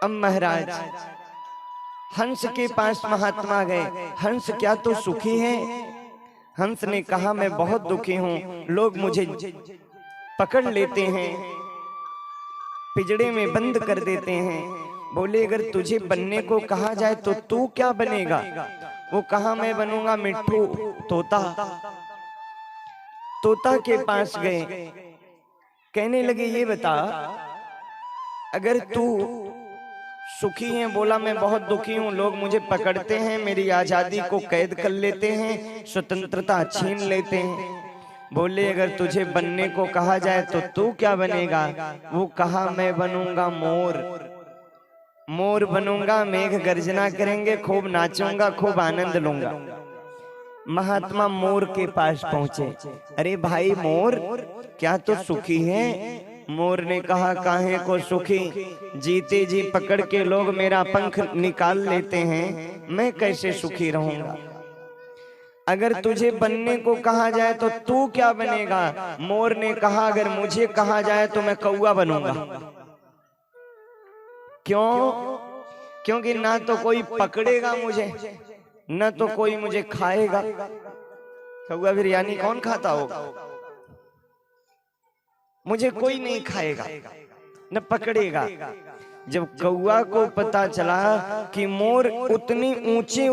अब महाराज हंस के पास महात्मा गए, हंस क्या तो सुखी है? हंस ने कहा मैं बहुत दुखी हूँ, लोग मुझे पकड़ लेते हैं, पिंजड़े में बंद कर देते हैं। बोले अगर तुझे बनने को कहा जाए तो तू क्या बनेगा? वो कहा मैं बनूंगा मिट्ठू, तोता। तोता के पास गए, कहने लगे ये बता अगर तू सुखी है? बोला मैं बहुत दुखी हूँ, लोग मुझे पकड़ते हैं, मेरी आजादी को कैद कर लेते हैं, स्वतंत्रता छीन लेते हैं। बोले अगर तुझे बनने को कहा जाए तो तू क्या बनेगा? वो कहा मैं बनूंगा मोर। मोर बनूंगा, मेघ गर्जना करेंगे, खूब नाचूंगा, खूब आनंद लूंगा। महात्मा मोर के पास पहुंचे, अरे भाई मोर क्या तो सुखी है? मोर ने कहा काहे को सुखी, जीते जी पकड़ के लोग मेरा पंख निकाल लेते हैं, मैं कैसे सुखी रहूंगा? अगर तुझे बनने को कहा जाए तो तू क्या बनेगा? मोर ने कहा अगर मुझे कहा जाए तो मैं कौआ बनूंगा। क्यों? क्योंकि ना तो कोई पकड़ेगा मुझे, न तो कोई मुझे खाएगा। कौआ बिरयानी कौन खाता होगा? मुझे कोई नहीं खाएगा न पकड़ेगा। जब कौआ को पता चला कि मोर उतनी ऊंची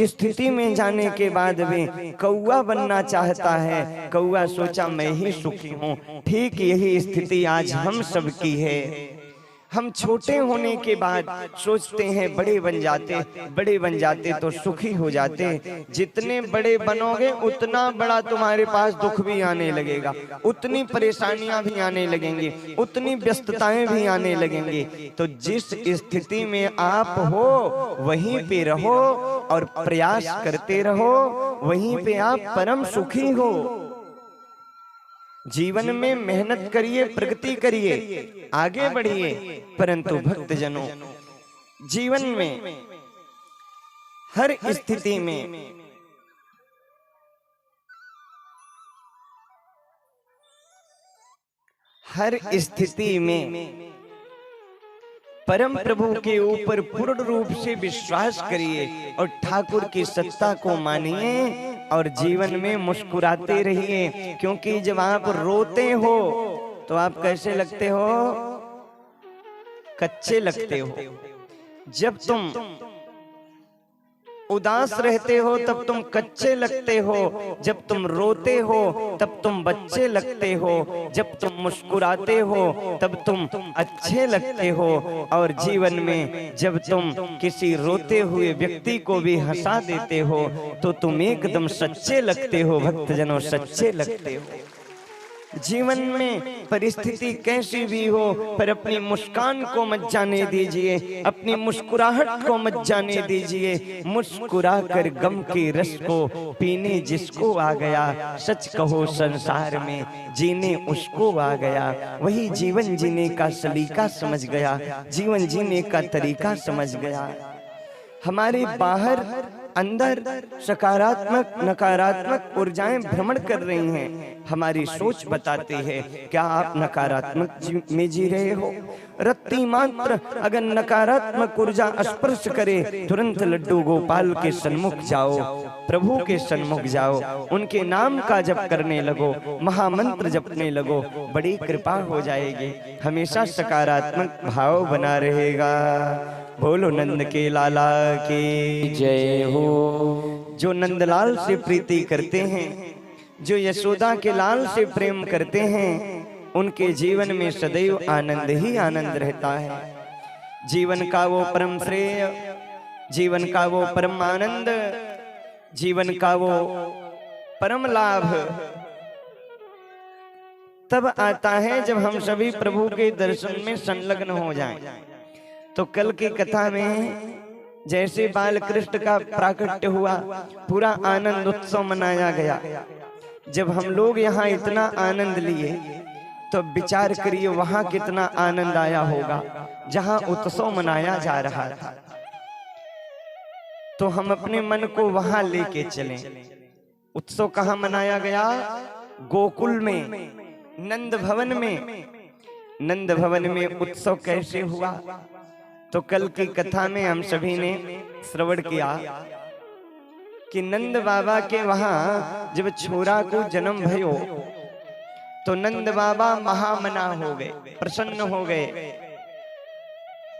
स्थिति में जाने के बाद भी कौआ बनना चाहता है, कौआ सोचा मैं ही सुखी हूँ। ठीक यही स्थिति आज हम सबकी है। हम छोटे होने के बाद सोचते हैं बड़े बन जाते तो सुखी हो जाते। जितने बड़े बनोगे उतना बड़ा तुम्हारे पास दुख भी आने लगेगा, उतनी परेशानियां भी आने लगेंगी, उतनी व्यस्तताएं भी आने लगेंगी। तो जिस स्थिति में आप हो वहीं पे रहो और प्रयास करते रहो, वहीं पे आप परम सुखी हो। जीवन में मेहनत करिए, प्रगति करिए, आगे बढ़िए, परंतु भक्तजनों जीवन में हर स्थिति में परम प्रभु के ऊपर पूर्ण रूप से विश्वास करिए और ठाकुर की सत्ता को मानिए और जीवन में मुस्कुराते रहिए। क्योंकि जब आप रोते हो तो आप कैसे लगते हो? कच्चे लगते हो। जब तुम उदास रहते हो तब तुम कच्चे लगते हो, जब तुम रोते हो तब तुम बच्चे लगते हो, जब तुम मुस्कुराते हो तब तुम अच्छे लगते हो। और जीवन में जब तुम किसी रोते हुए व्यक्ति को भी हंसा देते हो तो तुम एकदम सच्चे लगते हो। भक्तजनों सच्चे लगते हो। जीवन में परिस्थिति कैसी भी हो पर अपनी मुस्कान को मत जाने दीजिए, अपनी मुस्कुराहट को मत जाने दीजिए। मुस्कुरा कर गम के रस को पीने जिसको आ गया, सच कहो संसार में जीने उसको आ गया। वही जीवन जीने का सलीका समझ गया, जीवन जीने का तरीका समझ गया। हमारे बाहर अंदर सकारात्मक नकारात्मक ऊर्जाएं भ्रमण कर रही हैं। हमारी सोच बताती है क्या आप नकारात्मक में जी रहे हो? रत्ती मात्र अगर नकारात्मक ऊर्जा स्पर्श करे तुरंत लड्डू गोपाल के सन्मुख जाओ, प्रभु के सन्मुख जाओ, उनके नाम का जप करने लगो, महामंत्र जपने लगो, बड़ी कृपा हो जाएगी। हमेशा सकारात्मक भाव बना रहेगा। बोलो नंद के लाला की जय हो। जो नंदलाल से प्रीति करते हैं, जो यशोदा के लाल से प्रेम करते हैं, उनके जीवन में सदैव आनंद ही आनंद रहता है। जीवन का वो परम श्रेय, जीवन का वो परम आनंद, जीवन का वो परम लाभ तब आता है जब हम सभी प्रभु के दर्शन में संलग्न हो जाएं। तो कल की कथा में जैसे बाल कृष्ण का प्राकट्य हुआ, पूरा आनंद उत्सव मनाया गया। जब हम लोग यहाँ इतना आनंद लिए तो विचार करिए वहां कितना आनंद आया होगा जहां उत्सव मनाया जा रहा था। तो हम अपने मन को वहां लेके चलें। उत्सव कहाँ मनाया गया? गोकुल में। नंद भवन में उत्सव कैसे हुआ, तो कल की कथा में हम सभी ने श्रवण किया कि नंद बाबा के वहां जब छोरा को जन्म भयो तो नंद बाबा महामना हो गए, प्रसन्न हो गए।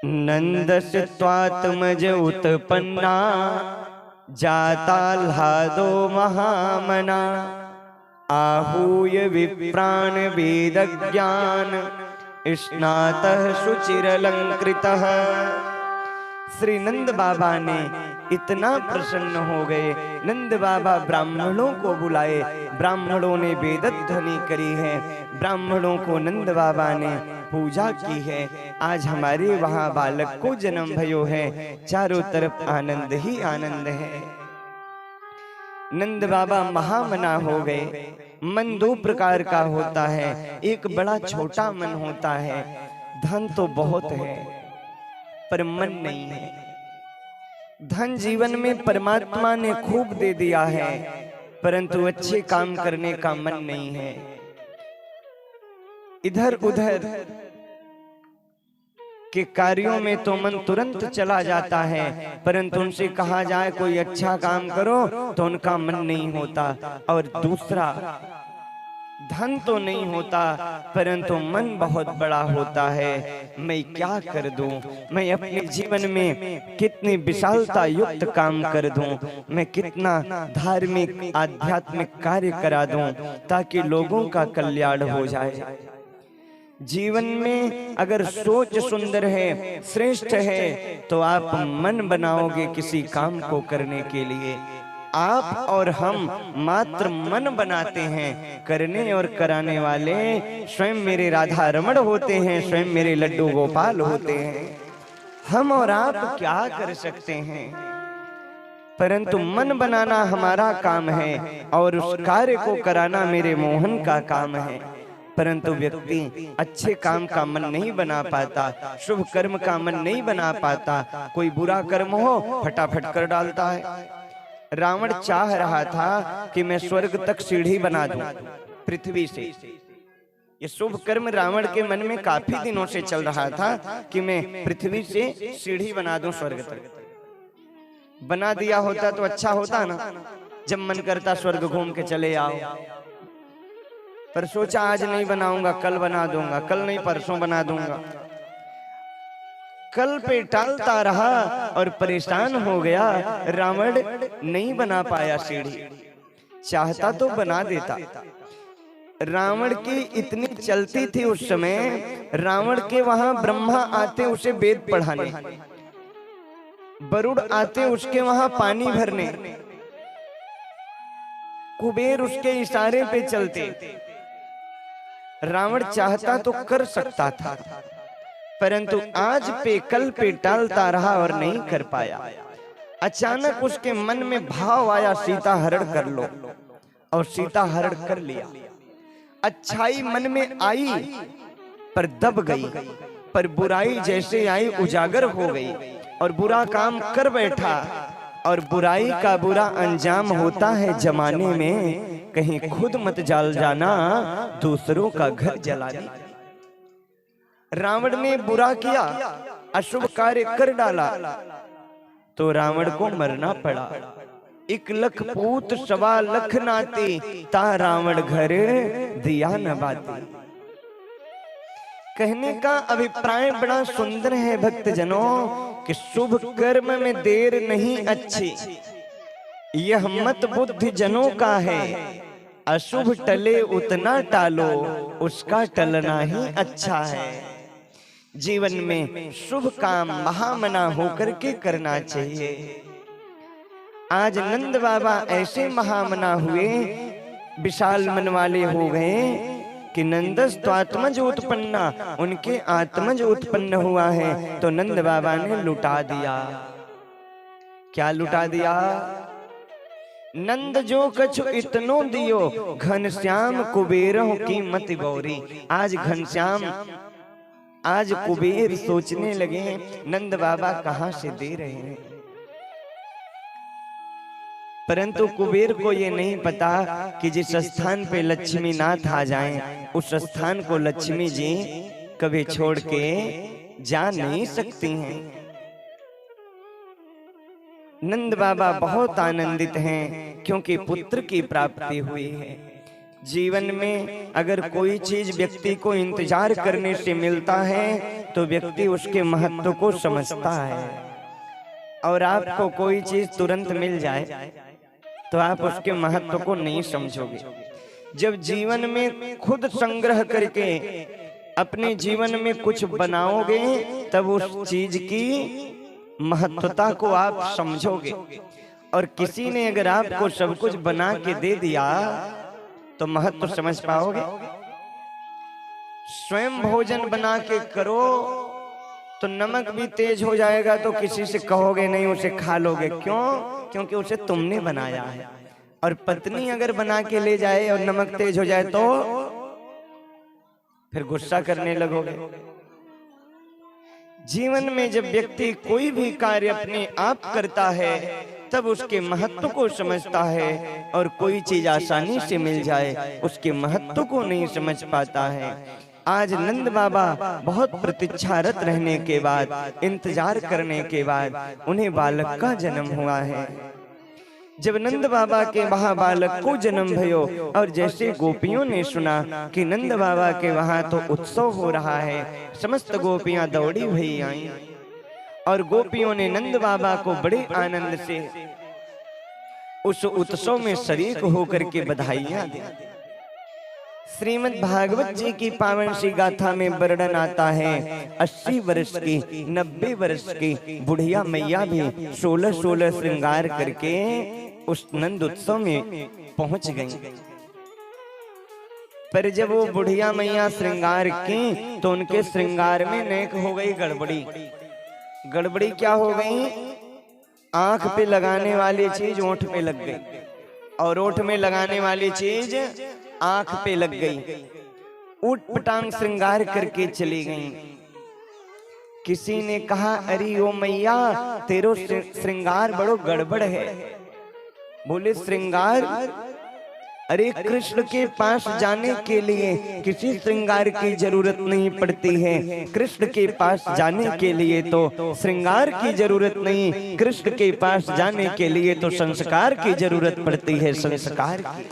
नंदस्य त्वात्मज उत्पन्ना जाता ल्हादो महामना आहूय विप्राण वेदज्ञान स्नातः शुचिरलंकृतः। श्री नंद बाबा ने इतना प्रसन्न हो गए, नंद बाबा ब्राह्मणों को बुलाए, ब्राह्मणों ने वेदध्वनि करी है, ब्राह्मणों को नंद बाबा ने पूजा की है। आज हमारे वहां बालक को जन्म भयो है, चारों तरफ आनंद ही आनंद है। नंद बाबा महामना हो गए। मन दो प्रकार का होता है, एक बड़ा छोटा मन होता है, धन तो बहुत है पर मन नहीं है। धन जीवन में परमात्मा ने खूब दे दिया है, परंतु अच्छे काम करने का मन नहीं है। इधर उधर के कार्यों में तो मन तुरंत चला जाता है, परंतु उनसे कहा जाए कोई अच्छा काम करो तो उनका मन नहीं होता। और दूसरा, धन तो नहीं होता परंतु मन बहुत बड़ा होता है। मैं क्या कर दूं, मैं अपने जीवन में कितनी विशालता युक्त काम कर दूं, मैं कितना धार्मिक आध्यात्मिक कार्य करा दूं ताकि लोगों का कल्याण हो जाए। जीवन में अगर सोच सुंदर है, श्रेष्ठ है, तो आप मन बनाओगे किसी काम को करने के लिए। आप और हम मात्र मन बनाते हैं, करने और कराने वाले स्वयं मेरे राधा रमण होते हैं, स्वयं मेरे लड्डू गोपाल होते हैं। हम और आप क्या कर सकते हैं, परंतु मन बनाना हमारा काम है और उस कार्य को कराना मेरे मोहन का काम है। परंतु व्यक्ति अच्छे काम का मन नहीं बना पाता, शुभ कर्म का मन नहीं बना पाता, कोई बुरा कर्म हो फटाफट कर डालता है। रावण चाह रहा था कि मैं स्वर्ग तक सीढ़ी बना दूं पृथ्वी से। ये शुभ कर्म रावण के मन में काफी दिनों से चल रहा था कि मैं पृथ्वी से सीढ़ी बना दूं स्वर्ग तक। बना दिया होता तो अच्छा होता ना, जब मन करता स्वर्ग घूम के चले आओ। पर सोचा आज नहीं बनाऊंगा, कल बना दूंगा, कल नहीं परसों बना दूंगा। कल पे टालता रहा और परेशान हो गया। रावण नहीं बना पाया सीढ़ी, चाहता तो बना देता। रावण की इतनी चलती थी उस समय, रावण के वहां ब्रह्मा आते उसे वेद पढ़ाने, वरुण आते उसके वहां पानी भरने, कुबेर उसके इशारे पे चलते। रावण चाहता तो कर सकता था, परंतु आज पे कल पे टालता रहा और नहीं कर पाया। अचानक उसके मन में भाव आया सीता हरण कर लो, और सीता हरण कर लिया। अच्छाई मन में आई पर दब गई, पर बुराई जैसे आई उजागर हो गई और बुरा काम कर बैठा। और बुराई का बुरा अंजाम होता है जमाने में, कहीं खुद मत जल जाना, दूसरों का घर जला दी। रावण ने बुरा किया, अशुभ कार्य कर डाला, तो रावण को मरना पड़ा। 1 लख पूत 1.25 लाख नाती, ता रावण घर दिया न बाती। कहने का अभिप्राय बड़ा सुंदर है भक्तजनों कि शुभ कर्म में देर नहीं अच्छी, यह मत बुद्धि जनों का है। अशुभ टले उतना टालो, उसका टलना ही अच्छा है। जीवन में शुभ काम महामना होकर के करना चाहिए। आज नंद बाबा ऐसे महामना हुए, विशाल मन वाले हो गए कि नंदस तो आत्मज उत्पन्ना, उनके आत्मज उत्पन्न हुआ है। तो नंद बाबा ने लुटा दिया। क्या लुटा दिया? नंद जो कछु इतनो दियो, घनश्याम कुबेरों की मति गौरी। आज घनश्याम, आज कुबेर सोचने लगे नंद बाबा कहां से दे रहे हैं। परंतु कुबेर को ये नहीं पता कि जिस स्थान पे लक्ष्मी नाथ आ जाएं, उस स्थान को लक्ष्मी जी कभी छोड़ के जा नहीं सकती हैं। नंद बाबा बहुत आनंदित हैं क्योंकि पुत्र की प्राप्ति हुई है। जीवन में अगर कोई चीज व्यक्ति को इंतजार करने से मिलता है तो व्यक्ति उसके महत्व को समझता है। और आपको कोई चीज तुरंत मिल जाए तो आप उसके महत्व को नहीं समझोगे। जब जीवन में खुद संग्रह करके अपने जीवन में कुछ बनाओगे तब उस चीज की महत्वता को आप समझोगे। और किसी ने अगर आपको सब कुछ बना के दे दिया तो महत्व समझ पाओगे। स्वयं भोजन बना के करो तो नमक भी तेज हो जाएगा तो किसी से कहोगे नहीं, उसे खा लोगे। क्यों? क्योंकि उसे तुमने बनाया है। और पत्नी अगर बना के ले जाए और नमक तेज हो जाए तो फिर गुस्सा करने लगोगे। जीवन में जब व्यक्ति कोई भी कार्य अपने आप करता है तब उसके महत्व को समझता है, और कोई चीज आसानी से मिल जाए उसके महत्व को नहीं समझ पाता है। आज नंद बाबा बहुत प्रतीक्षारत रहने के बाद, इंतजार करने के बाद उन्हें बालक का जन्म हुआ है। जब नंद बाबा के वहां बालक को जन्म भयो और जैसे गोपियों ने सुना कि नंद बाबा के वहां तो उत्सव हो रहा है, समस्त गोपियां दौड़ी हुई आईं और गोपियों ने नंद बाबा को बड़े आनंद से उस उत्सव में शरीक होकर के बधाइयां दी। श्रीमद् भागवत जी की पावन सी गाथा में वर्णन आता है 80 वर्ष की 90 वर्ष की बुढ़िया मैया भी 16 श्रृंगार करके उस नंद उत्सव में पहुंच गई। पर जब वो बुढ़िया मैया श्रृंगार की तो उनके श्रृंगार में नेक हो गई गड़बड़ी। गड़बड़ी क्या हो गई? आंख पे लगाने वाली चीज ओंठ पे लग गई और ओंठ में लगाने वाली चीज आंख पे लग गई। ऊट पटांग श्रृंगार करके चली गई। किसी ने कहा, अरे ओ मैया तेरो श्रृंगार बड़ो गड़बड़ है। बोले श्रृंगार? अरे कृष्ण के पास जाने के लिए किसी श्रृंगार की जरूरत नहीं पड़ती है। कृष्ण के पास जाने के लिए तो श्रृंगार की जरूरत नहीं, कृष्ण के पास जाने के लिए तो संस्कार की जरूरत पड़ती है। संस्कार की,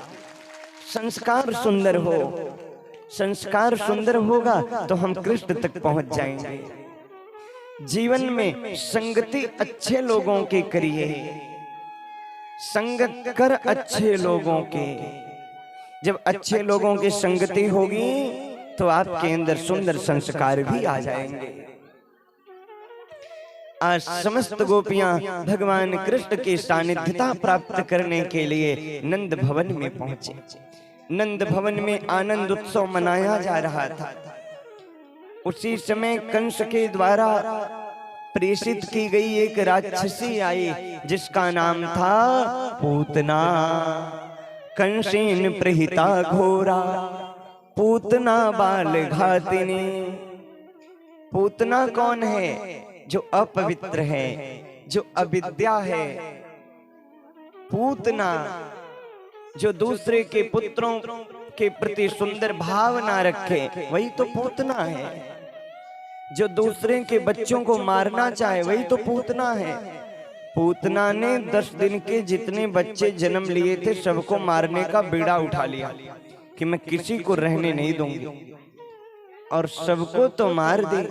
संस्कार सुंदर हो, संस्कार सुंदर होगा तो हम कृष्ण तक पहुंच जाएंगे। जीवन में संगति अच्छे लोगों के करिए, संगत कर अच्छे लोगों के। जब अच्छे लोगों की संगति होगी तो आपके अंदर सुंदर संस्कार भी आ जाएंगे। आज समस्त गोपियां भगवान कृष्ण की सानिध्यता प्राप्त करने के लिए नंद भवन में पहुंचे। नंद भवन में आनंद उत्सव मनाया जा रहा था। उसी समय कंस के द्वारा प्रेषित की गई एक राक्षसी आई जिसका नाम था पूतना। कंसेन प्रहिता घोरा पूतना बाल घातिनी। पूतना कौन है? जो अपवित्र है, जो अविद्या है। पूतना जो दूसरे के पुत्रों के प्रति सुंदर भाव ना रखे, वही तो पूतना है। जो दूसरे के बच्चों को मारना चाहे, वही तो पूतना है। पूतना ने 10 दिन के जितने बच्चे जन्म लिए थे सबको मारने का बीड़ा उठा लिया कि मैं किसी को रहने नहीं दूंगी, और सबको तो मार दी।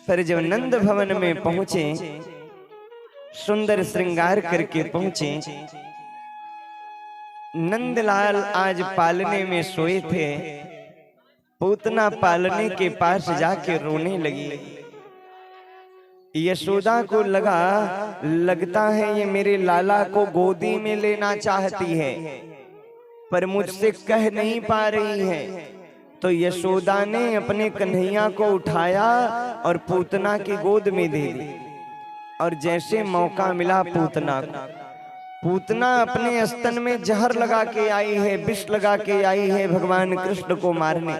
पर जब नंद भवन में पहुंचे, सुंदर श्रृंगार करके पहुंचे, नंदलाल आज पालने में सोए थे। पूतना पालने के पास जाके रोने लगी। यशोदा को लगता है ये मेरे लाला को गोदी में लेना चाहती है, पर मुझसे कह नहीं पा रही है। तो यशोदा ने अपने कन्हैया को उठाया और पूतना की गोद में दे दी। और जैसे मौका मिला पूतना अपने स्तन में जहर लगा के आई है, विष लगा के आई है भगवान कृष्ण को मारने।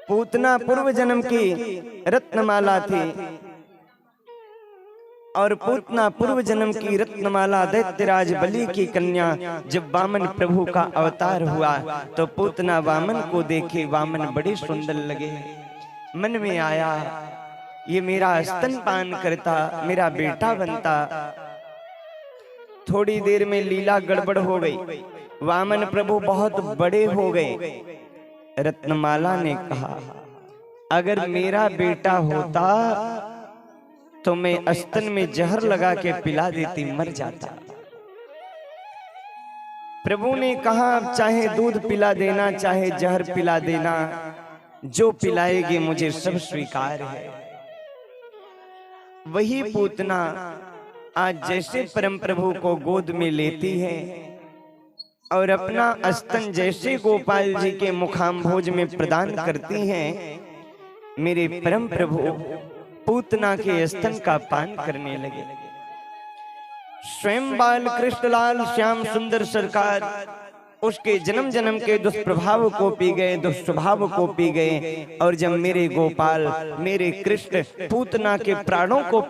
पूतना पूर्व जन्म की रत्नमाला थी। और पूतना पूर्व जन्म की रत्नमाला दैत्यराज बलि की कन्या जब वामन प्रभु का अवतार हुआ तो पूतना वामन को देखे वामन बड़े सुंदर लगे। मन में आया ये मेरा स्तनपान करता, मेरा बेटा बनता। थोड़ी देर में लीला गड़बड़ हो गई, वामन प्रभु बहुत बड़े हो गए। रत्नमाला ने कहा अगर मेरा बेटा होता तो मैं स्तन में जहर लगा के पिला देती, मर जाता। प्रभु ने कहा चाहे दूध पिला देना, चाहे जहर पिला देना, जो पिलाएगी मुझे सब स्वीकार है। वही पूतना आज जैसे परम प्रभु को गोद में लेती है और अपना स्तन जैसे गोपाल जी के मुखाम्भोज में प्रदान करती हैं, मेरे परम प्रभु पूतना के स्तन का पान करने लगे। स्वयं बाल कृष्णलाल श्याम सुंदर सरकार उसके जन्म जन्म के दुष्प्रभाव को पी गए, दुष्स्वभाव को पी गए। और जब मेरे गोपाल मेरे कृष्ण पूतना के प्राणों को